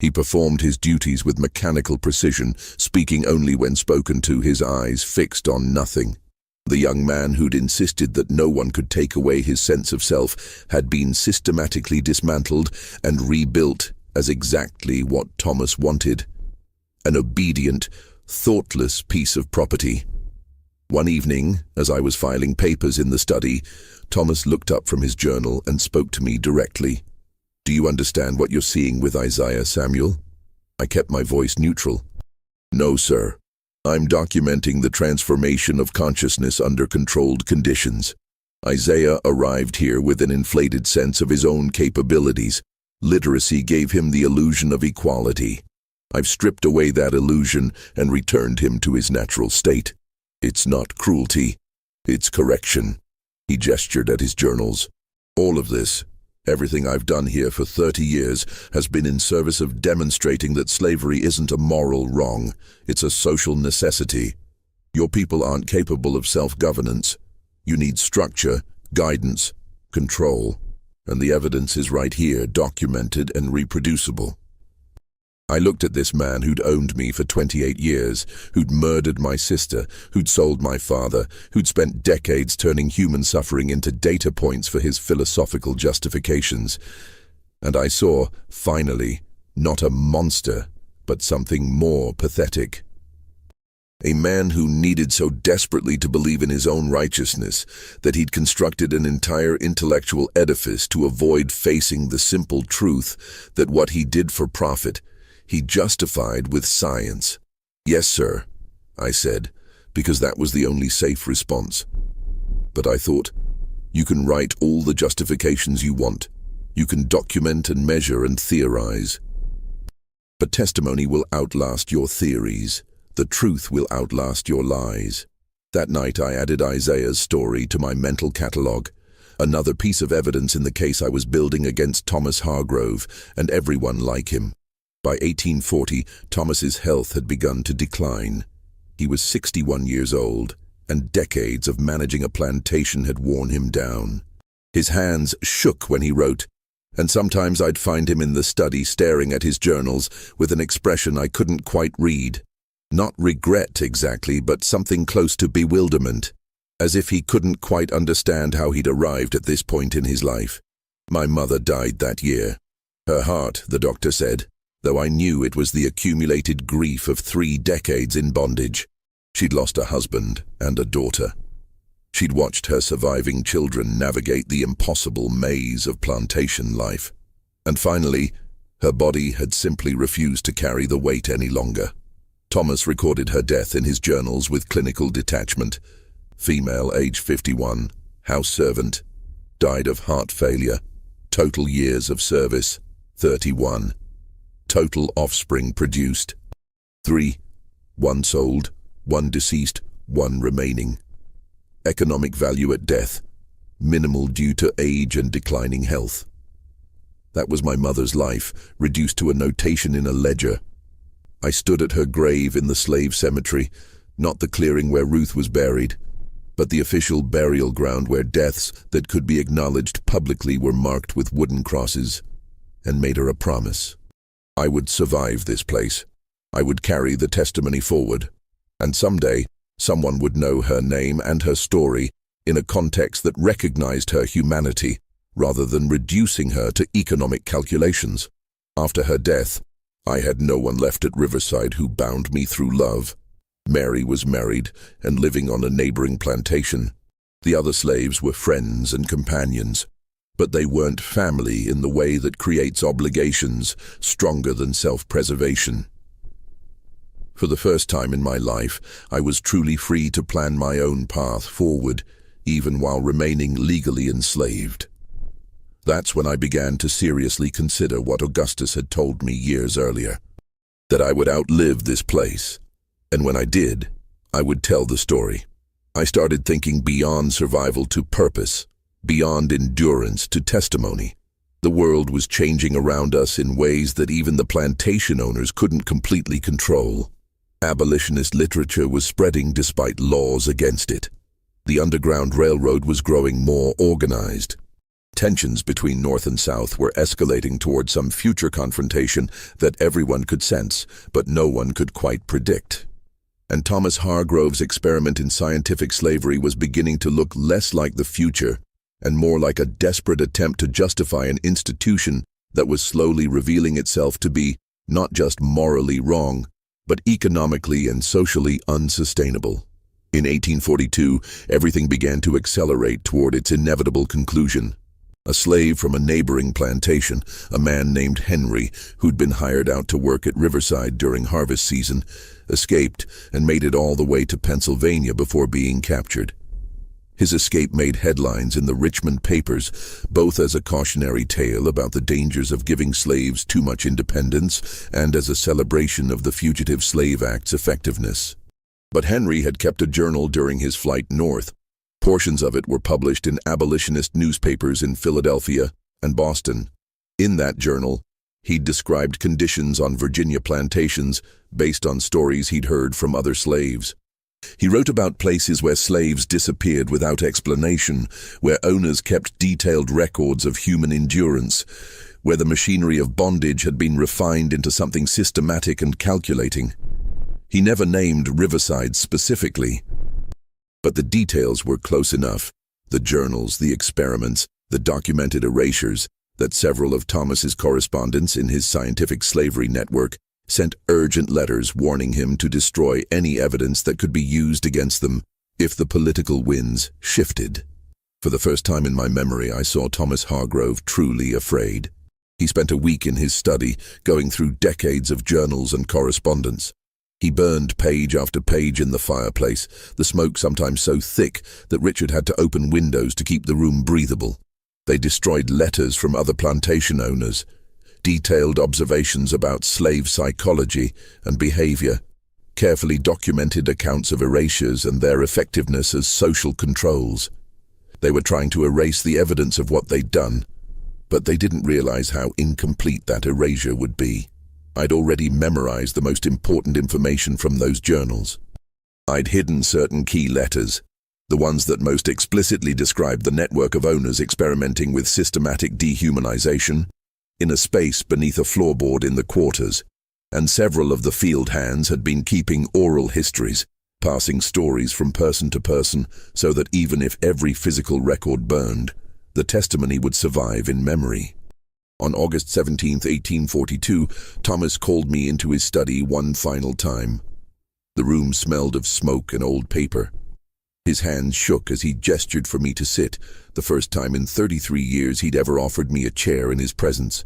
He performed his duties with mechanical precision, speaking only when spoken to, his eyes fixed on nothing. The young man who'd insisted that no one could take away his sense of self had been systematically dismantled and rebuilt as exactly what Thomas wanted: an obedient, thoughtless piece of property. One evening, as I was filing papers in the study, Thomas looked up from his journal and spoke to me directly. "Do you understand what you're seeing with Isaiah, Samuel?" I kept my voice neutral. "No, sir. I'm documenting the transformation of consciousness under controlled conditions. Isaiah arrived here with an inflated sense of his own capabilities. Literacy gave him the illusion of equality. I've stripped away that illusion and returned him to his natural state. It's not cruelty, it's correction." He gestured at his journals. "All of this, everything I've done here for 30 years, has been in service of demonstrating that slavery isn't a moral wrong, it's a social necessity. Your people aren't capable of self-governance. You need structure, guidance, control, and the evidence is right here, documented and reproducible." I looked at this man who'd owned me for 28 years, who'd murdered my sister, who'd sold my father, who'd spent decades turning human suffering into data points for his philosophical justifications. And I saw, finally, not a monster, but something more pathetic. A man who needed so desperately to believe in his own righteousness that he'd constructed an entire intellectual edifice to avoid facing the simple truth that what he did for profit, he justified with science. "Yes, sir," I said, because that was the only safe response. But I thought, you can write all the justifications you want. You can document and measure and theorize. But testimony will outlast your theories. The truth will outlast your lies. That night I added Isaiah's story to my mental catalogue, another piece of evidence in the case I was building against Thomas Hargrove and everyone like him. By 1840, Thomas's health had begun to decline. He was 61 years old, and decades of managing a plantation had worn him down. His hands shook when he wrote, and sometimes I'd find him in the study staring at his journals with an expression I couldn't quite read. Not regret exactly, but something close to bewilderment, as if he couldn't quite understand how he'd arrived at this point in his life. My mother died that year. Her heart, the doctor said, though I knew it was the accumulated grief of 3 decades in bondage. She'd lost a husband and a daughter. She'd watched her surviving children navigate the impossible maze of plantation life. And finally, her body had simply refused to carry the weight any longer. Thomas recorded her death in his journals with clinical detachment. Female, age 51, house servant, died of heart failure. Total years of service, 31. Total offspring produced, 3. 1 sold, 1 deceased, 1 remaining. Economic value at death, minimal due to age and declining health. That was my mother's life, reduced to a notation in a ledger. I stood at her grave in the slave cemetery, not the clearing where Ruth was buried, but the official burial ground where deaths that could be acknowledged publicly were marked with wooden crosses, and made her a promise. I would survive this place. I would carry the testimony forward, and someday someone would know her name and her story in a context that recognized her humanity, rather than reducing her to economic calculations. After her death, I had no one left at Riverside who bound me through love. Mary was married and living on a neighboring plantation. The other slaves were friends and companions, but they weren't family in the way that creates obligations stronger than self-preservation. For the first time in my life, I was truly free to plan my own path forward, even while remaining legally enslaved. That's when I began to seriously consider what Augustus had told me years earlier, that I would outlive this place, and when I did, I would tell the story. I started thinking beyond survival to purpose, beyond endurance to testimony. The world was changing around us in ways that even the plantation owners couldn't completely control. Abolitionist literature was spreading despite laws against it. The Underground Railroad was growing more organized. Tensions between North and South were escalating toward some future confrontation that everyone could sense, but no one could quite predict. And Thomas Hargrove's experiment in scientific slavery was beginning to look less like the future and more like a desperate attempt to justify an institution that was slowly revealing itself to be not just morally wrong, but economically and socially unsustainable. In 1842, everything began to accelerate toward its inevitable conclusion. A slave from a neighboring plantation, a man named Henry, who'd been hired out to work at Riverside during harvest season, escaped and made it all the way to Pennsylvania before being captured. His escape made headlines in the Richmond papers, both as a cautionary tale about the dangers of giving slaves too much independence and as a celebration of the Fugitive Slave Act's effectiveness. But Henry had kept a journal during his flight north. Portions of it were published in abolitionist newspapers in Philadelphia and Boston. In that journal, he'd described conditions on Virginia plantations based on stories he'd heard from other slaves. He wrote about places where slaves disappeared without explanation, where owners kept detailed records of human endurance, where the machinery of bondage had been refined into something systematic and calculating. He never named Riverside specifically, but the details were close enough, the journals, the experiments, the documented erasures, that several of Thomas's correspondents in his scientific slavery network sent urgent letters warning him to destroy any evidence that could be used against them if the political winds shifted. For the first time in my memory, I saw Thomas Hargrove truly afraid. He spent a week in his study, going through decades of journals and correspondence. He burned page after page in the fireplace, the smoke sometimes so thick that Richard had to open windows to keep the room breathable. They destroyed letters from other plantation owners, detailed observations about slave psychology and behavior, carefully documented accounts of erasures and their effectiveness as social controls. They were trying to erase the evidence of what they'd done, but they didn't realize how incomplete that erasure would be. I'd already memorized the most important information from those journals. I'd hidden certain key letters, the ones that most explicitly described the network of owners experimenting with systematic dehumanization, in a space beneath a floorboard in the quarters, and several of the field hands had been keeping oral histories, passing stories from person to person so that even if every physical record burned, the testimony would survive in memory. On August 17, 1842, Thomas called me into his study one final time. The room smelled of smoke and old paper. His hands shook as he gestured for me to sit, the first time in 33 years he'd ever offered me a chair in his presence.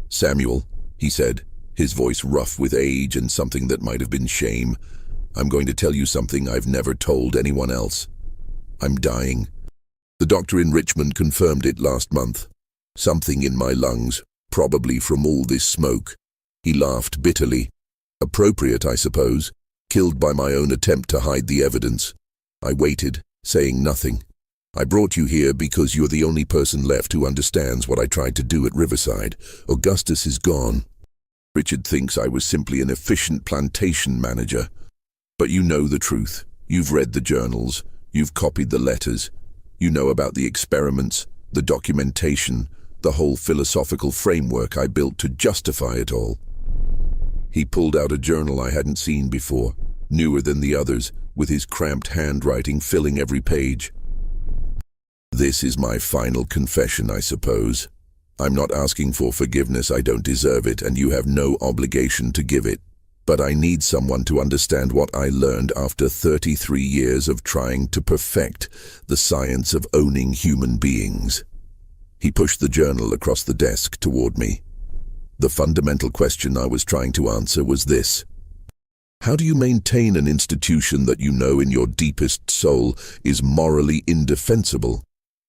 "Samuel," he said, his voice rough with age and something that might have been shame, "I'm going to tell you something I've never told anyone else. I'm dying. The doctor in Richmond confirmed it last month. Something in my lungs, probably from all this smoke." He laughed bitterly. "Appropriate, I suppose. Killed by my own attempt to hide the evidence." I waited, saying nothing. "I brought you here because you're the only person left who understands what I tried to do at Riverside. Augustus is gone. Richard thinks I was simply an efficient plantation manager. But you know the truth. You've read the journals. You've copied the letters. You know about the experiments, the documentation, the whole philosophical framework I built to justify it all." He pulled out a journal I hadn't seen before, newer than the others, with his cramped handwriting filling every page. "This is my final confession, I suppose. I'm not asking for forgiveness, I don't deserve it, and you have no obligation to give it. But I need someone to understand what I learned after 33 years of trying to perfect the science of owning human beings." He pushed the journal across the desk toward me. The fundamental question I was trying to answer was this: how do you maintain an institution that you know in your deepest soul is morally indefensible?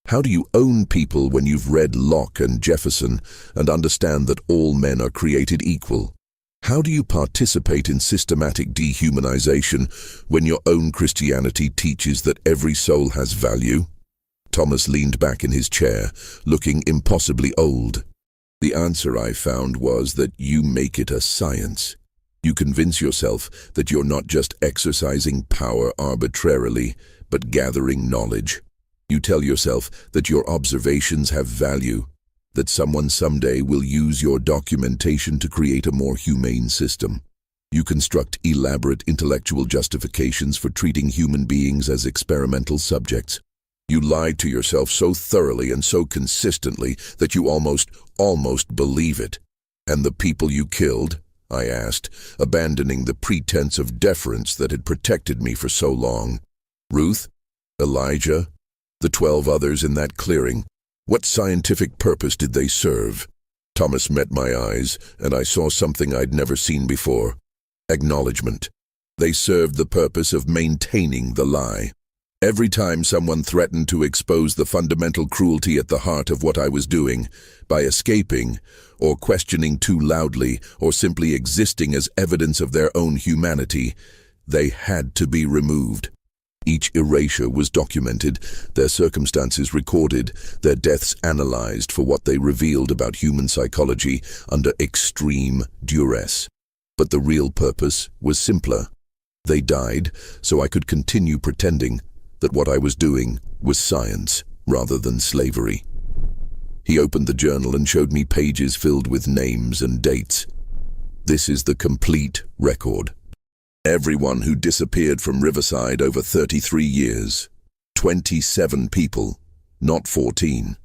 How do you own people when you've read Locke and Jefferson and understand that all men are created equal? How do you participate in systematic dehumanization when your own Christianity teaches that every soul has value? Thomas leaned back in his chair, looking impossibly old. The answer I found was that you make it a science. You convince yourself that you're not just exercising power arbitrarily, but gathering knowledge. You tell yourself that your observations have value, that someone someday will use your documentation to create a more humane system. You construct elaborate intellectual justifications for treating human beings as experimental subjects. You lied to yourself so thoroughly and so consistently that you almost believe it. "And the people you killed?" I asked, abandoning the pretense of deference that had protected me for so long. "Ruth? Elijah? The 12 others in that clearing? What scientific purpose did they serve?" Thomas met my eyes, and I saw something I'd never seen before. Acknowledgement. They served the purpose of maintaining the lie. Every time someone threatened to expose the fundamental cruelty at the heart of what I was doing, by escaping, or questioning too loudly, or simply existing as evidence of their own humanity, they had to be removed. Each erasure was documented, their circumstances recorded, their deaths analyzed for what they revealed about human psychology under extreme duress. But the real purpose was simpler. They died so I could continue pretending that what I was doing was science rather than slavery. He opened the journal and showed me pages filled with names and dates. This is the complete record. Everyone who disappeared from Riverside over 33 years. 27 people, not 14.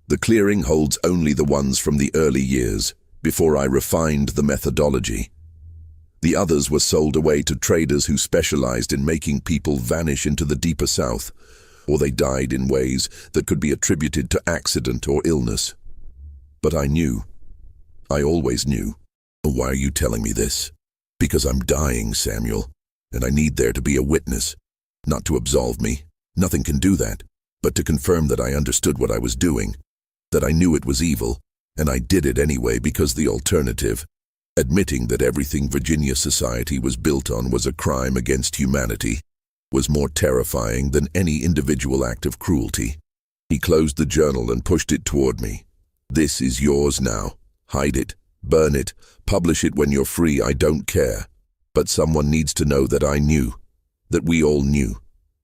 The clearing holds only the ones from the early years, before I refined the methodology. The others were sold away to traders who specialized in making people vanish into the deeper south, or they died in ways that could be attributed to accident or illness. But I knew. I always knew. Why are you telling me this? Because I'm dying, Samuel, and I need there to be a witness. Not to absolve me, nothing can do that, but to confirm that I understood what I was doing, that I knew it was evil, And I did it anyway because the alternative, admitting that everything Virginia society was built on was a crime against humanity, was more terrifying than any individual act of cruelty. He closed the journal and pushed it toward me. "This is yours now. Hide it, burn it, publish it when you're free, I don't care. But someone needs to know that I knew, that we all knew.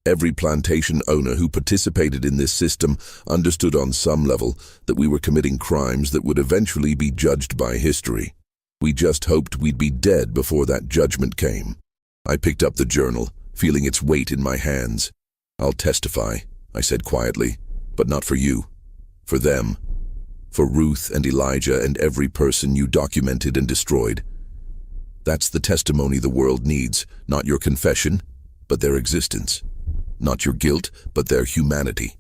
Every plantation owner who participated in this system understood on some level that we were committing crimes that would eventually be judged by history. We just hoped we'd be dead before that judgment came." I picked up the journal, feeling its weight in my hands. "I'll testify," I said quietly, "but not for you. For them. For Ruth and Elijah and every person you documented and destroyed. That's the testimony the world needs, not your confession, but their existence. Not your guilt, but their humanity."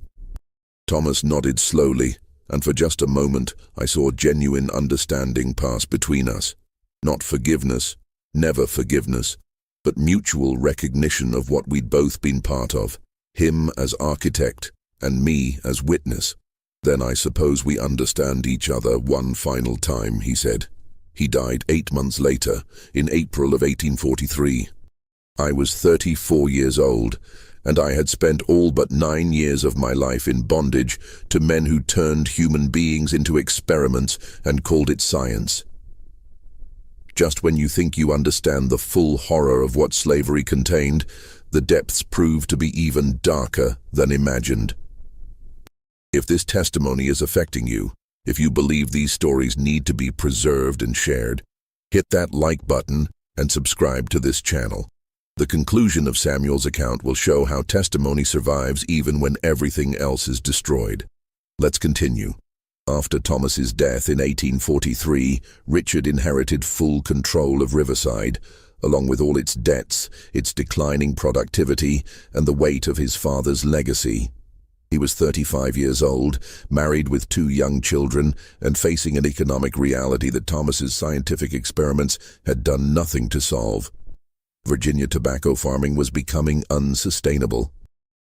Thomas nodded slowly, and for just a moment I saw genuine understanding pass between us. Not forgiveness, never forgiveness, but mutual recognition of what we'd both been part of, him as architect and me as witness. "Then I suppose we understand each other one final time," he said. He died 8 months later, in April of 1843. I was 34 years old, and I had spent all but 9 years of my life in bondage to men who turned human beings into experiments and called it science. Just when you think you understand the full horror of what slavery contained, the depths prove to be even darker than imagined. If this testimony is affecting you, if you believe these stories need to be preserved and shared, hit that like button and subscribe to this channel. The conclusion of Samuel's account will show how testimony survives even when everything else is destroyed. Let's continue. After Thomas's death in 1843, Richard inherited full control of Riverside, along with all its debts, its declining productivity, and the weight of his father's legacy. He was 35 years old, married with 2 young children, and facing an economic reality that Thomas's scientific experiments had done nothing to solve. Virginia tobacco farming was becoming unsustainable.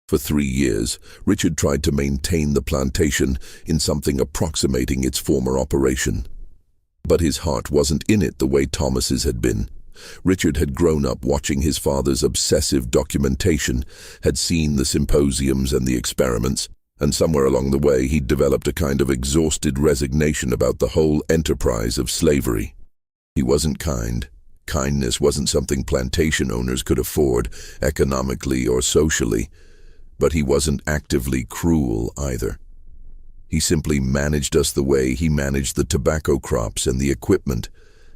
For 3 years, Richard tried to maintain the plantation in something approximating its former operation. But his heart wasn't in it the way Thomas's had been. Richard had grown up watching his father's obsessive documentation, had seen the symposiums and the experiments, and somewhere along the way he'd developed a kind of exhausted resignation about the whole enterprise of slavery. He wasn't kind. Kindness wasn't something plantation owners could afford, economically or socially, but he wasn't actively cruel either. He simply managed us the way he managed the tobacco crops and the equipment,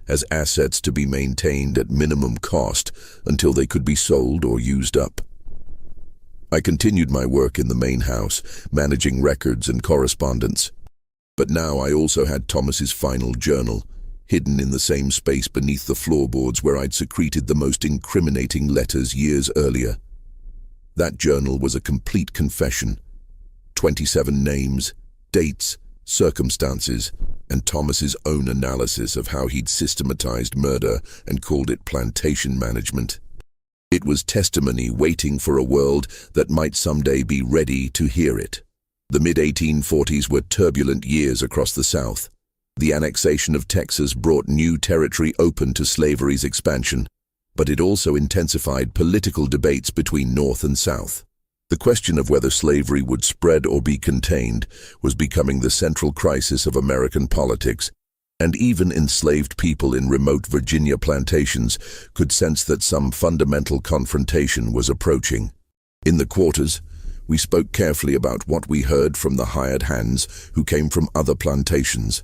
as assets to be maintained at minimum cost until they could be sold or used up. I continued my work in the main house, managing records and correspondence. But now I also had Thomas's final journal, hidden in the same space beneath the floorboards where I'd secreted the most incriminating letters years earlier. That journal was a complete confession. 27 names, dates, circumstances, and Thomas's own analysis of how he'd systematized murder and called it plantation management. It was testimony waiting for a world that might someday be ready to hear it. The mid-1840s were turbulent years across the South. The annexation of Texas brought new territory open to slavery's expansion, but it also intensified political debates between North and South. The question of whether slavery would spread or be contained was becoming the central crisis of American politics, and even enslaved people in remote Virginia plantations could sense that some fundamental confrontation was approaching. In the quarters, we spoke carefully about what we heard from the hired hands who came from other plantations,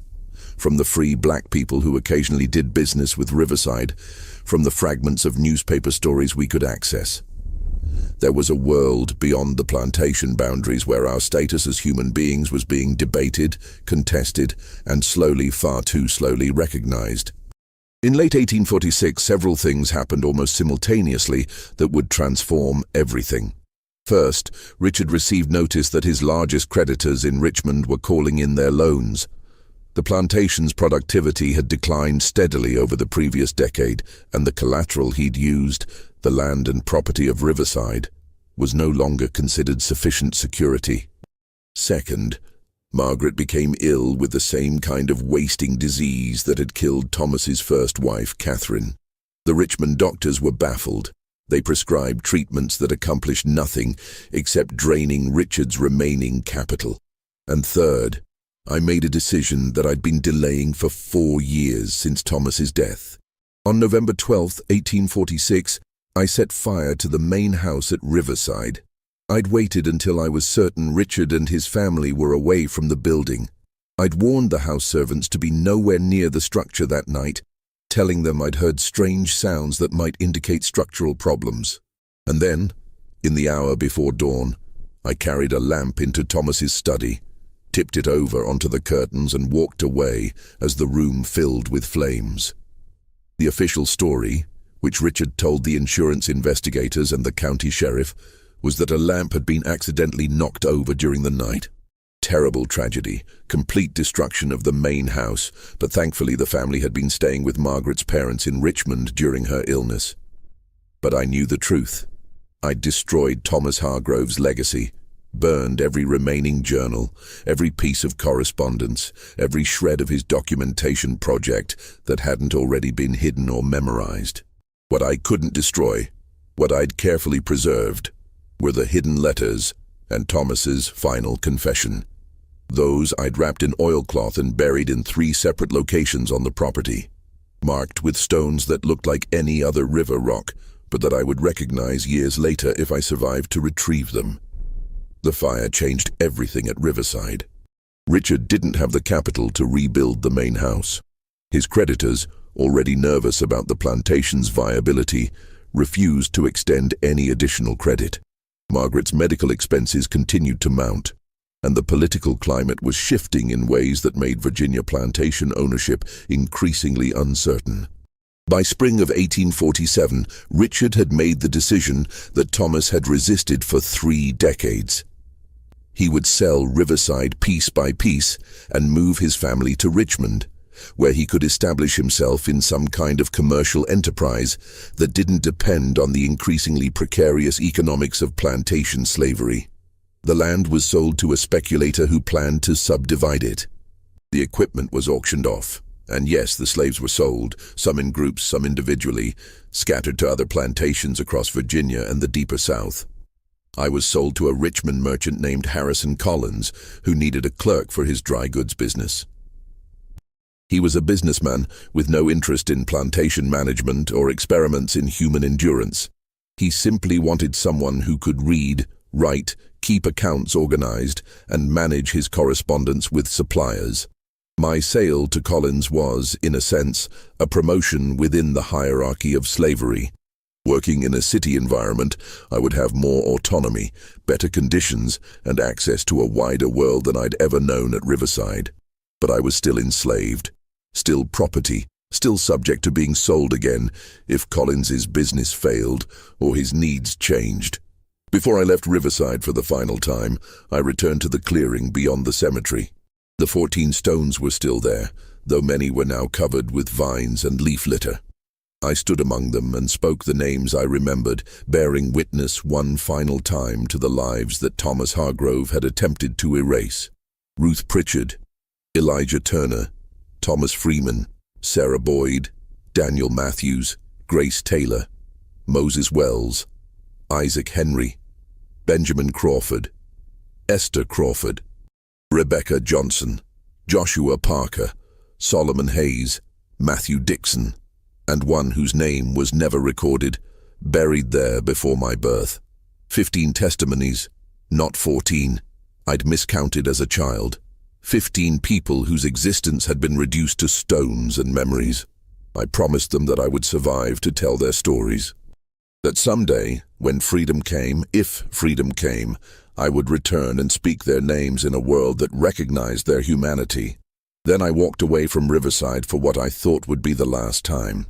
from the free black people who occasionally did business with Riverside, from the fragments of newspaper stories we could access. There was a world beyond the plantation boundaries where our status as human beings was being debated, contested, and slowly, far too slowly, recognized. In late 1846, several things happened almost simultaneously that would transform everything. First, Richard received notice that his largest creditors in Richmond were calling in their loans. The plantation's productivity had declined steadily over the previous decade, and the collateral he'd used, the land and property of Riverside, was no longer considered sufficient security. Second, Margaret became ill with the same kind of wasting disease that had killed Thomas's first wife, Catherine. The Richmond doctors were baffled. They prescribed treatments that accomplished nothing except draining Richard's remaining capital. And third, I made a decision that I'd been delaying for 4 years since Thomas's death. On November 12, 1846, I set fire to the main house at Riverside. I'd waited until I was certain Richard and his family were away from the building. I'd warned the house servants to be nowhere near the structure that night, telling them I'd heard strange sounds that might indicate structural problems. And then, in the hour before dawn, I carried a lamp into Thomas's study, tipped it over onto the curtains and walked away as the room filled with flames. The official story, which Richard told the insurance investigators and the county sheriff, was that a lamp had been accidentally knocked over during the night. Terrible tragedy, complete destruction of the main house, but thankfully the family had been staying with Margaret's parents in Richmond during her illness. But I knew the truth. I'd destroyed Thomas Hargrove's legacy, burned every remaining journal, every piece of correspondence, every shred of his documentation project that hadn't already been hidden or memorized. What I couldn't destroy, what I'd carefully preserved, were the hidden letters and Thomas's final confession. Those I'd wrapped in oilcloth and buried in 3 separate locations on the property, marked with stones that looked like any other river rock, but that I would recognize years later if I survived to retrieve them. The fire changed everything at Riverside. Richard didn't have the capital to rebuild the main house. His creditors, already nervous about the plantation's viability, refused to extend any additional credit. Margaret's medical expenses continued to mount, and the political climate was shifting in ways that made Virginia plantation ownership increasingly uncertain. By spring of 1847, Richard had made the decision that Thomas had resisted for 3 decades. He would sell Riverside piece by piece and move his family to Richmond, where he could establish himself in some kind of commercial enterprise that didn't depend on the increasingly precarious economics of plantation slavery. The land was sold to a speculator who planned to subdivide it. The equipment was auctioned off, and yes, the slaves were sold, some in groups, some individually, scattered to other plantations across Virginia and the deeper South. I was sold to a Richmond merchant named Harrison Collins, who needed a clerk for his dry goods business. He was a businessman with no interest in plantation management or experiments in human endurance. He simply wanted someone who could read, write, keep accounts organized, and manage his correspondence with suppliers. My sale to Collins was, in a sense, a promotion within the hierarchy of slavery. Working in a city environment, I would have more autonomy, better conditions, and access to a wider world than I'd ever known at Riverside. But I was still enslaved, still property, still subject to being sold again if Collins's business failed or his needs changed. Before I left Riverside for the final time, I returned to the clearing beyond the cemetery. The 14 stones were still there, though many were now covered with vines and leaf litter. I stood among them and spoke the names I remembered, bearing witness one final time to the lives that Thomas Hargrove had attempted to erase. Ruth Pritchard, Elijah Turner, Thomas Freeman, Sarah Boyd, Daniel Matthews, Grace Taylor, Moses Wells, Isaac Henry, Benjamin Crawford, Esther Crawford, Rebecca Johnson, Joshua Parker, Solomon Hayes, Matthew Dixon, and one whose name was never recorded, buried there before my birth. 15 testimonies, not 14. I'd miscounted as a child. 15 people whose existence had been reduced to stones and memories. I promised them that I would survive to tell their stories. That someday, when freedom came, if freedom came, I would return and speak their names in a world that recognized their humanity. Then I walked away from Riverside for what I thought would be the last time.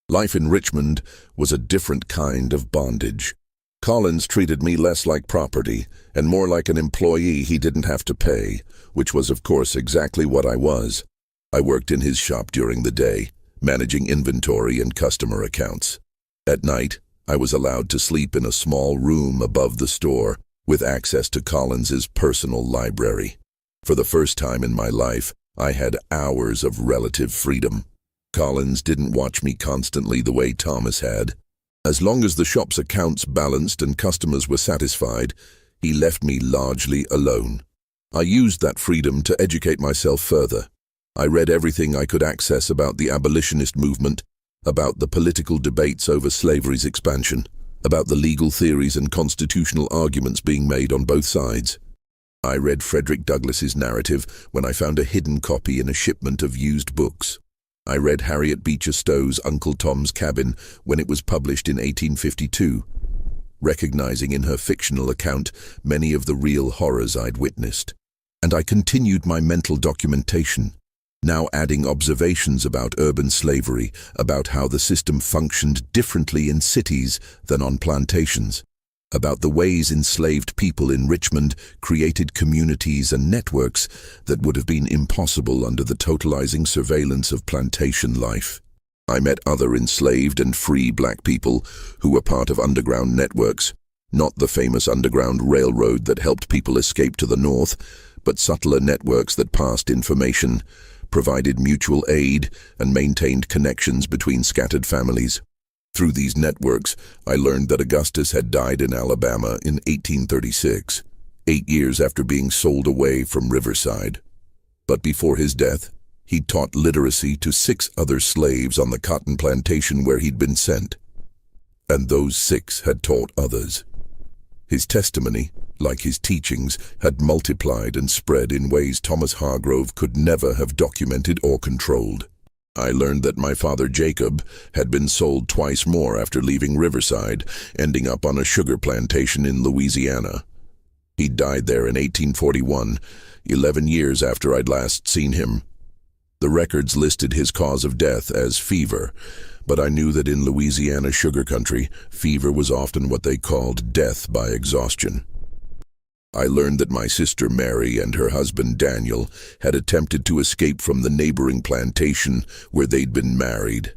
Life in Richmond was a different kind of bondage. Collins treated me less like property and more like an employee he didn't have to pay, which was of course exactly what I was. I worked in his shop during the day, managing inventory and customer accounts. At night, I was allowed to sleep in a small room above the store with access to Collins's personal library. For the first time in my life, I had hours of relative freedom. Collins didn't watch me constantly the way Thomas had. As long as the shop's accounts balanced and customers were satisfied, he left me largely alone. I used that freedom to educate myself further. I read everything I could access about the abolitionist movement, about the political debates over slavery's expansion, about the legal theories and constitutional arguments being made on both sides. I read Frederick Douglass's narrative when I found a hidden copy in a shipment of used books. I read Harriet Beecher Stowe's Uncle Tom's Cabin when it was published in 1852, recognizing in her fictional account many of the real horrors I'd witnessed. And I continued my mental documentation, now adding observations about urban slavery, about how the system functioned differently in cities than on plantations, about the ways enslaved people in Richmond created communities and networks that would have been impossible under the totalizing surveillance of plantation life. I met other enslaved and free black people who were part of underground networks, not the famous Underground Railroad that helped people escape to the north, but subtler networks that passed information, provided mutual aid, and maintained connections between scattered families. Through these networks, I learned that Augustus had died in Alabama in 1836, 8 years after being sold away from Riverside. But before his death, he'd taught literacy to 6 other slaves on the cotton plantation where he'd been sent. And those 6 had taught others. His testimony, like his teachings, had multiplied and spread in ways Thomas Hargrove could never have documented or controlled. I learned that my father Jacob had been sold twice more after leaving Riverside, ending up on a sugar plantation in Louisiana. He died there in 1841, 11 years after I'd last seen him. The records listed his cause of death as fever, but I knew that in Louisiana sugar country, fever was often what they called death by exhaustion. I learned that my sister Mary and her husband Daniel had attempted to escape from the neighboring plantation where they'd been married.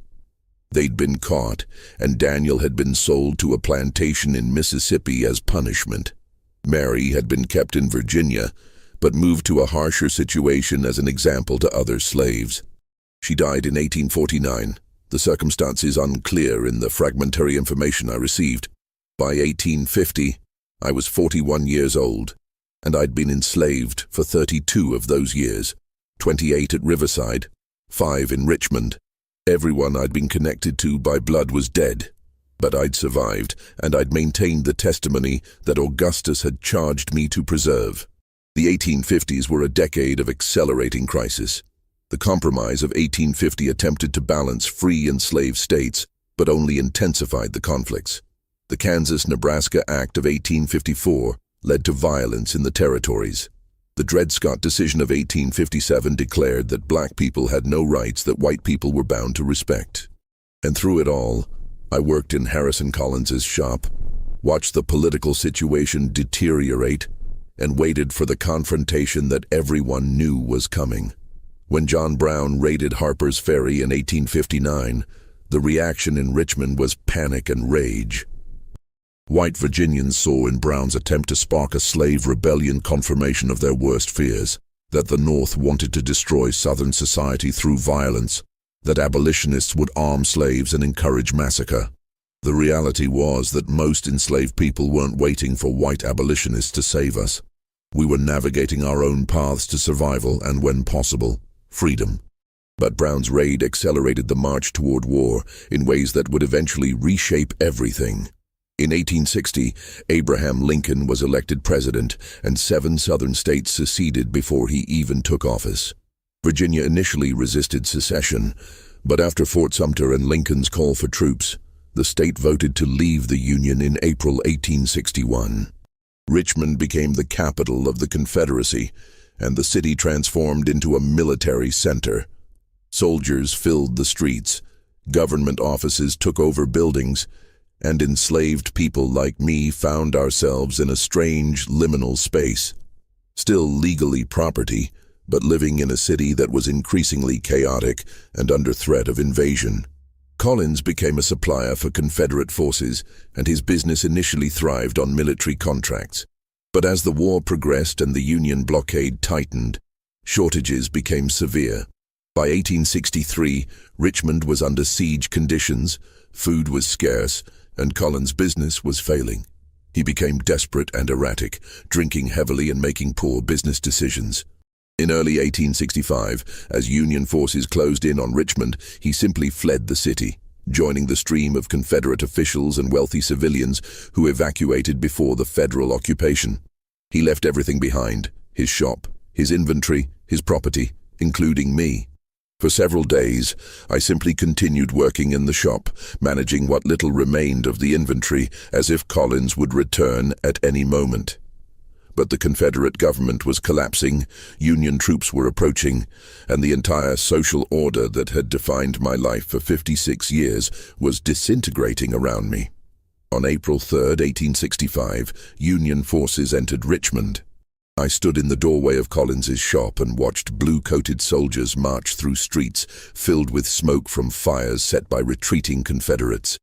They'd been caught, and Daniel had been sold to a plantation in Mississippi as punishment. Mary had been kept in Virginia, but moved to a harsher situation as an example to other slaves. She died in 1849, the circumstances unclear in the fragmentary information I received. By 1850, I was 41 years old, and I'd been enslaved for 32 of those years, 28 at Riverside, 5 in Richmond. Everyone I'd been connected to by blood was dead, but I'd survived, and I'd maintained the testimony that Augustus had charged me to preserve. The 1850s were a decade of accelerating crisis. The Compromise of 1850 attempted to balance free and slave states, but only intensified the conflicts. The Kansas-Nebraska Act of 1854 led to violence in the territories. The Dred Scott decision of 1857 declared that black people had no rights that white people were bound to respect. And through it all, I worked in Harrison Collins's shop, watched the political situation deteriorate, and waited for the confrontation that everyone knew was coming. When John Brown raided Harper's Ferry in 1859, the reaction in Richmond was panic and rage. White Virginians saw in Brown's attempt to spark a slave rebellion confirmation of their worst fears, that the North wanted to destroy Southern society through violence, that abolitionists would arm slaves and encourage massacre. The reality was that most enslaved people weren't waiting for white abolitionists to save us. We were navigating our own paths to survival and, when possible, freedom. But Brown's raid accelerated the march toward war in ways that would eventually reshape everything. In 1860, Abraham Lincoln was elected president, and 7 Southern states seceded before he even took office. Virginia initially resisted secession, but after Fort Sumter and Lincoln's call for troops, the state voted to leave the Union in April 1861. Richmond became the capital of the Confederacy, and the city transformed into a military center. Soldiers filled the streets, government offices took over buildings, and enslaved people like me found ourselves in a strange liminal space, still legally property, but living in a city that was increasingly chaotic and under threat of invasion. Collins became a supplier for Confederate forces, and his business initially thrived on military contracts. But as the war progressed and the Union blockade tightened, shortages became severe. By 1863, Richmond was under siege conditions, food was scarce, and Collins' business was failing. He became desperate and erratic, drinking heavily and making poor business decisions. In early 1865, as Union forces closed in on Richmond, he simply fled the city, joining the stream of Confederate officials and wealthy civilians who evacuated before the federal occupation. He left everything behind: his shop, his inventory, his property, including me. For several days, I simply continued working in the shop, managing what little remained of the inventory, as if Collins would return at any moment. But the Confederate government was collapsing, Union troops were approaching, and the entire social order that had defined my life for 56 years was disintegrating around me. On April 3, 1865, Union forces entered Richmond. I stood in the doorway of Collins's shop and watched blue-coated soldiers march through streets filled with smoke from fires set by retreating Confederates.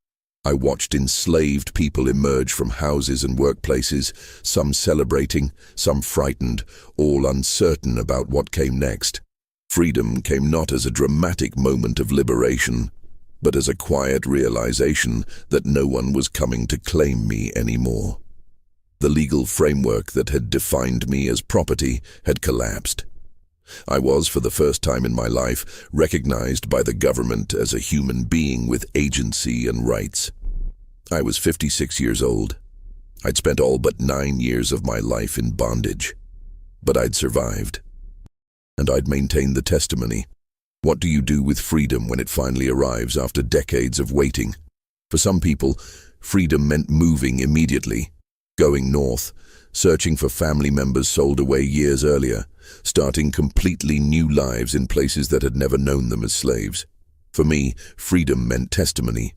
I watched enslaved people emerge from houses and workplaces, some celebrating, some frightened, all uncertain about what came next. Freedom came not as a dramatic moment of liberation, but as a quiet realization that no one was coming to claim me anymore. The legal framework that had defined me as property had collapsed. I was, for the first time in my life, recognized by the government as a human being with agency and rights. I was 56 years old. I'd spent all but 9 years of my life in bondage. But I'd survived. And I'd maintained the testimony. What do you do with freedom when it finally arrives after decades of waiting? For some people, freedom meant moving immediately. Going north, searching for family members sold away years earlier, starting completely new lives in places that had never known them as slaves. For me, freedom meant testimony.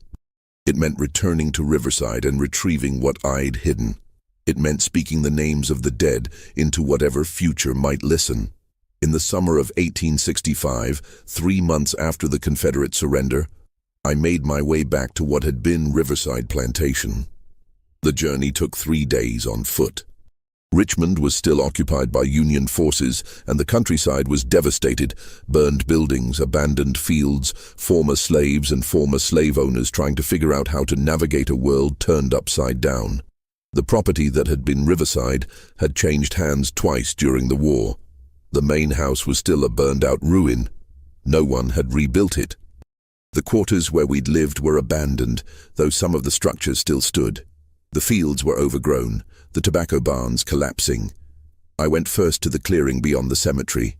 It meant returning to Riverside and retrieving what I'd hidden. It meant speaking the names of the dead into whatever future might listen. In the summer of 1865, 3 months after the Confederate surrender, I made my way back to what had been Riverside Plantation. The journey took 3 days on foot. Richmond was still occupied by Union forces, and the countryside was devastated. Burned buildings, abandoned fields, former slaves and former slave owners trying to figure out how to navigate a world turned upside down. The property that had been Riverside had changed hands twice during the war. The main house was still a burned-out ruin. No one had rebuilt it. The quarters where we'd lived were abandoned, though some of the structures still stood. The fields were overgrown, the tobacco barns collapsing. I went first to the clearing beyond the cemetery.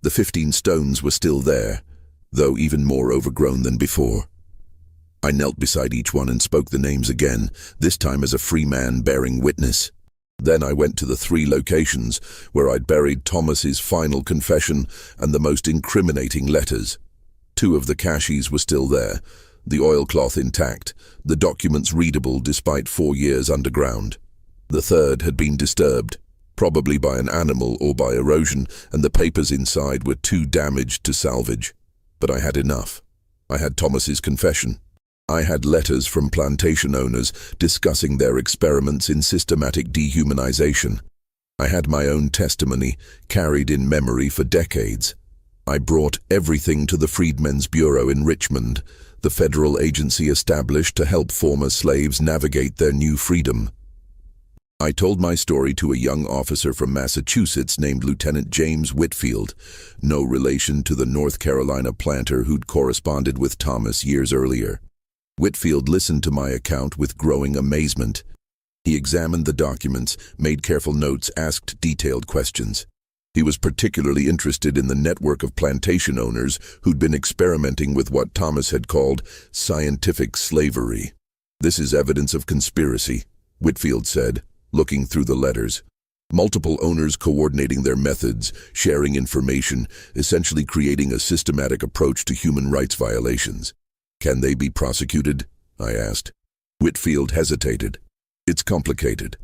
The 15 stones were still there, though even more overgrown than before. I knelt beside each one and spoke the names again, this time as a free man bearing witness. Then I went to the 3 locations where I'd buried Thomas's final confession and the most incriminating letters. 2 of the caches were still there, the oilcloth intact, the documents readable despite 4 years underground. The 3rd had been disturbed, probably by an animal or by erosion, and the papers inside were too damaged to salvage. But I had enough. I had Thomas's confession. I had letters from plantation owners discussing their experiments in systematic dehumanization. I had my own testimony, carried in memory for decades. I brought everything to the Freedmen's Bureau in Richmond, the federal agency established to help former slaves navigate their new freedom. I told my story to a young officer from Massachusetts named Lieutenant James Whitfield, no relation to the North Carolina planter who'd corresponded with Thomas years earlier. Whitfield listened to my account with growing amazement. He examined the documents, made careful notes, asked detailed questions. He was particularly interested in the network of plantation owners who'd been experimenting with what Thomas had called scientific slavery. "This is evidence of conspiracy," Whitfield said, looking through the letters. "Multiple owners coordinating their methods, sharing information, essentially creating a systematic approach to human rights violations. Can they be prosecuted?" I asked. Whitfield hesitated. "It's complicated.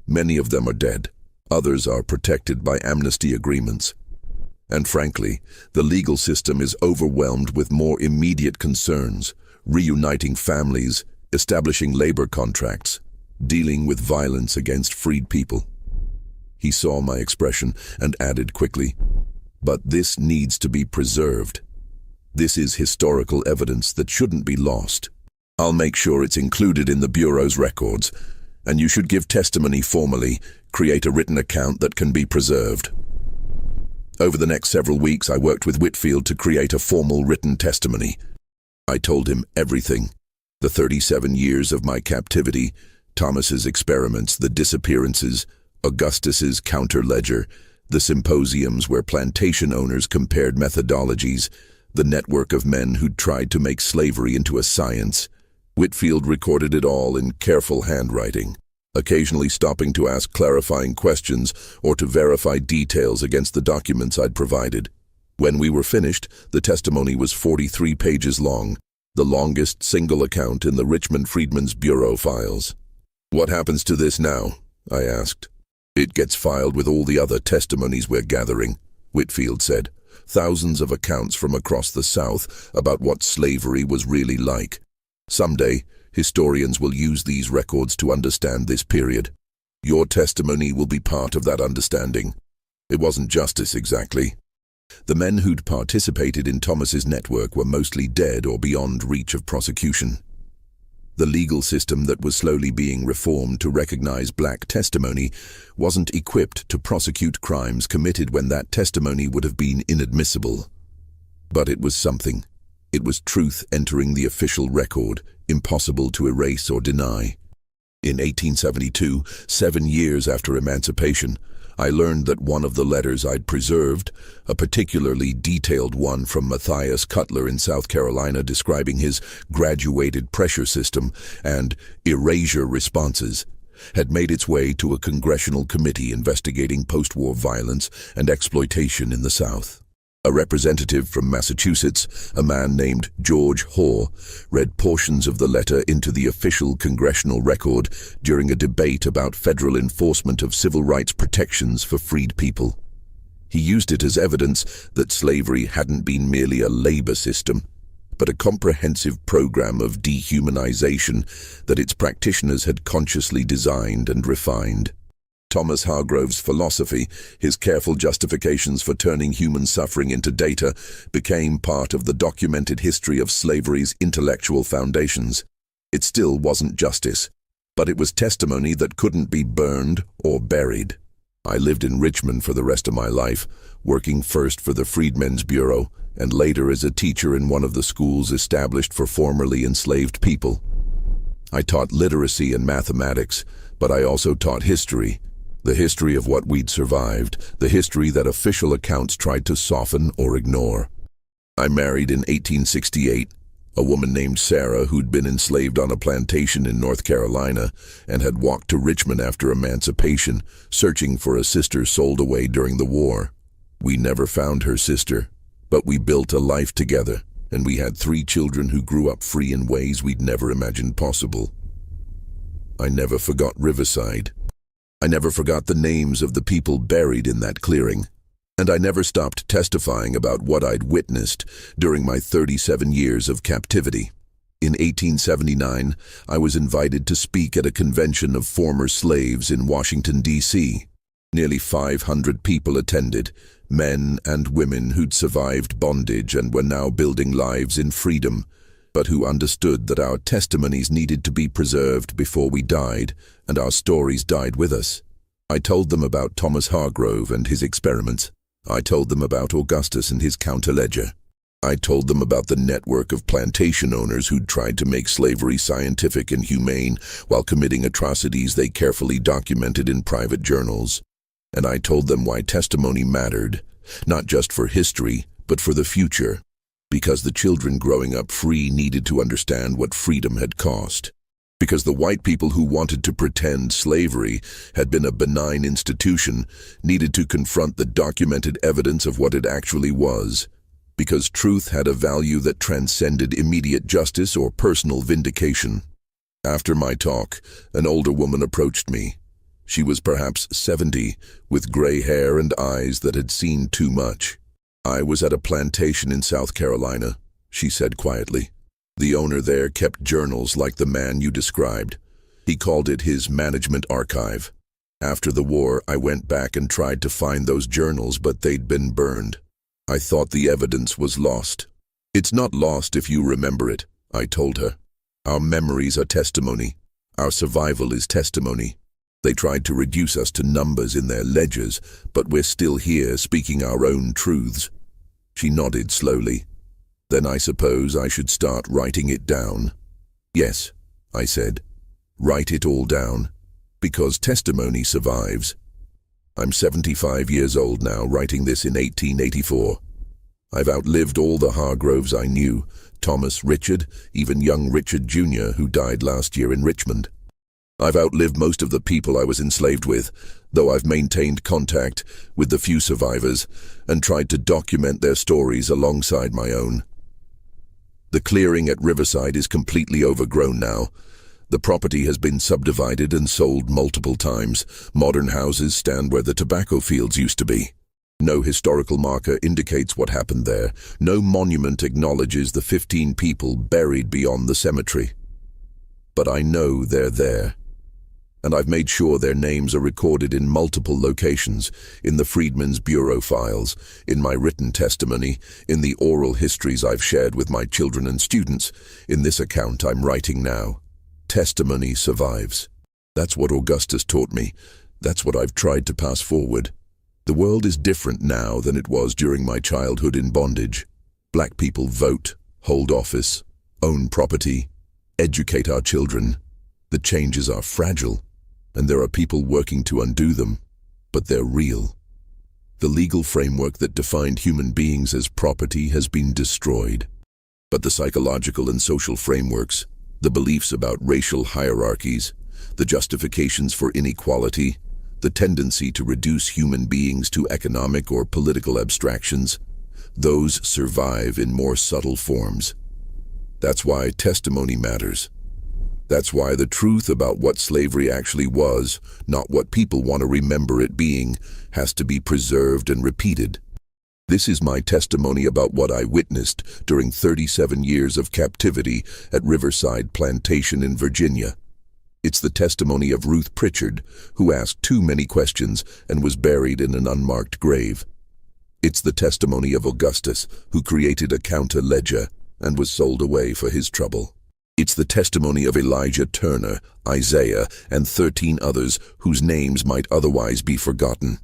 Many of them are dead. Others are protected by amnesty agreements. And frankly, the legal system is overwhelmed with more immediate concerns, reuniting families, establishing labor contracts, dealing with violence against freed people." He saw my expression and added quickly, "But this needs to be preserved. This is historical evidence that shouldn't be lost. I'll make sure it's included in the Bureau's records, and you should give testimony formally, create a written account that can be preserved." Over the next several weeks, I worked with Whitfield to create a formal written testimony. I told him everything: the 37 years of my captivity, Thomas's experiments, the disappearances, Augustus's counter-ledger, the symposiums where plantation owners compared methodologies, the network of men who'd tried to make slavery into a science. Whitfield recorded it all in careful handwriting, occasionally stopping to ask clarifying questions or to verify details against the documents I'd provided. When we were finished, the testimony was 43 pages long, the longest single account in the Richmond Freedmen's Bureau files. "What happens to this now?" I asked. "It gets filed with all the other testimonies we're gathering," Whitfield said. "Thousands of accounts from across the South about what slavery was really like. Someday, historians will use these records to understand this period. Your testimony will be part of that understanding. It wasn't justice exactly. The men who'd participated in Thomas's network were mostly dead or beyond reach of prosecution. The legal system that was slowly being reformed to recognize black testimony wasn't equipped to prosecute crimes committed when that testimony would have been inadmissible. But it was something. It was truth entering the official record, impossible to erase or deny. In 1872, 7 years after emancipation, I learned that one of the letters I'd preserved, a particularly detailed one from Matthias Cutler in South Carolina describing his graduated pressure system and erasure responses, had made its way to a congressional committee investigating post-war violence and exploitation in the South. A representative from Massachusetts, a man named George Hoare, read portions of the letter into the official congressional record during a debate about federal enforcement of civil rights protections for freed people. He used it as evidence that slavery hadn't been merely a labor system, but a comprehensive program of dehumanization that its practitioners had consciously designed and refined. Thomas Hargrove's philosophy, his careful justifications for turning human suffering into data, became part of the documented history of slavery's intellectual foundations. It still wasn't justice, but it was testimony that couldn't be burned or buried. I lived in Richmond for the rest of my life, working first for the Freedmen's Bureau and later as a teacher in one of the schools established for formerly enslaved people. I taught literacy and mathematics, but I also taught history. The history of what we'd survived, the history that official accounts tried to soften or ignore. I married in 1868 a woman named Sarah who'd been enslaved on a plantation in North Carolina and had walked to Richmond after emancipation, searching for a sister sold away during the war. We never found her sister, but we built a life together, and we had 3 children who grew up free in ways we'd never imagined possible. I never forgot Riverside. I never forgot the names of the people buried in that clearing, and I never stopped testifying about what I'd witnessed during my 37 years of captivity. In 1879, I was invited to speak at a convention of former slaves in Washington, D.C. Nearly 500 people attended, men and women who'd survived bondage and were now building lives in freedom, but who understood that our testimonies needed to be preserved before we died, and our stories died with us. I told them about Thomas Hargrove and his experiments. I told them about Augustus and his counterledger. I told them about the network of plantation owners who'd tried to make slavery scientific and humane while committing atrocities they carefully documented in private journals. And I told them why testimony mattered, not just for history, but for the future, because the children growing up free needed to understand what freedom had cost. Because the white people who wanted to pretend slavery had been a benign institution needed to confront the documented evidence of what it actually was. Because truth had a value that transcended immediate justice or personal vindication. After my talk, an older woman approached me. She was perhaps 70, with gray hair and eyes that had seen too much. "I was at a plantation in South Carolina," she said quietly. "The owner there kept journals like the man you described. He called it his management archive. After the war, I went back and tried to find those journals, but they'd been burned. I thought the evidence was lost. It's not lost if you remember it, I told her. Our memories are testimony. Our survival is testimony. They tried to reduce us to numbers in their ledgers, but we're still here speaking our own truths. She nodded slowly. Then I suppose I should start writing it down. Yes, I said. Write it all down, because testimony survives. I'm 75 years old now, writing this in 1884. I've outlived all the Hargroves I knew, Thomas, Richard, even young Richard Jr., who died last year in Richmond. I've outlived most of the people I was enslaved with, though I've maintained contact with the few survivors and tried to document their stories alongside my own. The clearing at Riverside is completely overgrown now. The property has been subdivided and sold multiple times. Modern houses stand where the tobacco fields used to be. No historical marker indicates what happened there. No monument acknowledges the 15 people buried beyond the cemetery. But I know they're there. And I've made sure their names are recorded in multiple locations, in the Freedmen's Bureau files, in my written testimony, in the oral histories I've shared with my children and students, in this account I'm writing now. Testimony survives. That's what Augustus taught me. That's what I've tried to pass forward. The world is different now than it was during my childhood in bondage. Black people vote, hold office, own property, educate our children. The changes are fragile, and there are people working to undo them, but they're real. The legal framework that defined human beings as property has been destroyed. But the psychological and social frameworks, the beliefs about racial hierarchies, the justifications for inequality, the tendency to reduce human beings to economic or political abstractions, those survive in more subtle forms. That's why testimony matters. That's why the truth about what slavery actually was, not what people want to remember it being, has to be preserved and repeated. This is my testimony about what I witnessed during 37 years of captivity at Riverside Plantation in Virginia. It's the testimony of Ruth Pritchard, who asked too many questions and was buried in an unmarked grave. It's the testimony of Augustus, who created a counter-ledger and was sold away for his trouble. It's the testimony of Elijah Turner, Isaiah, and 13 others whose names might otherwise be forgotten.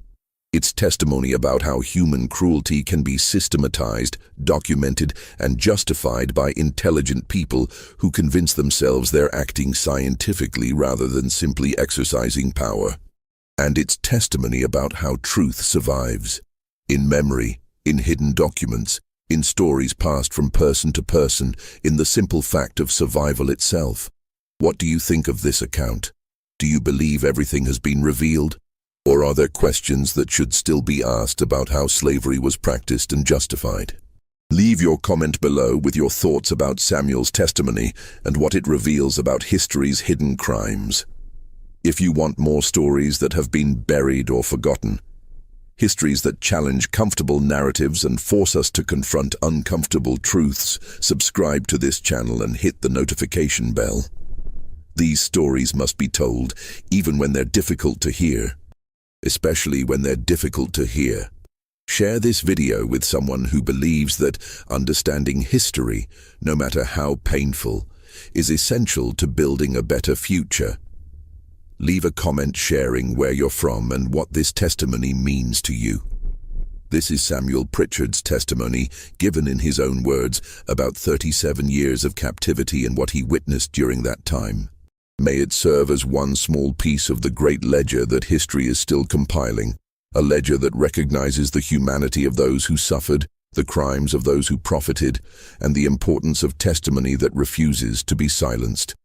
It's testimony about how human cruelty can be systematized, documented, and justified by intelligent people who convince themselves they're acting scientifically rather than simply exercising power. And it's testimony about how truth survives. In memory, in hidden documents, in stories passed from person to person, in the simple fact of survival itself. What do you think of this account? Do you believe everything has been revealed? Or are there questions that should still be asked about how slavery was practiced and justified? Leave your comment below with your thoughts about Samuel's testimony and what it reveals about history's hidden crimes. If you want more stories that have been buried or forgotten, histories that challenge comfortable narratives and force us to confront uncomfortable truths, subscribe to this channel and hit the notification bell. These stories must be told, even when they're difficult to hear. Especially when they're difficult to hear. Share this video with someone who believes that understanding history, no matter how painful, is essential to building a better future. Leave a comment sharing where you're from and what this testimony means to you. This is Samuel Pritchard's testimony, given in his own words, about 37 years of captivity and what he witnessed during that time. May it serve as one small piece of the great ledger that history is still compiling, a ledger that recognizes the humanity of those who suffered, the crimes of those who profited, and the importance of testimony that refuses to be silenced.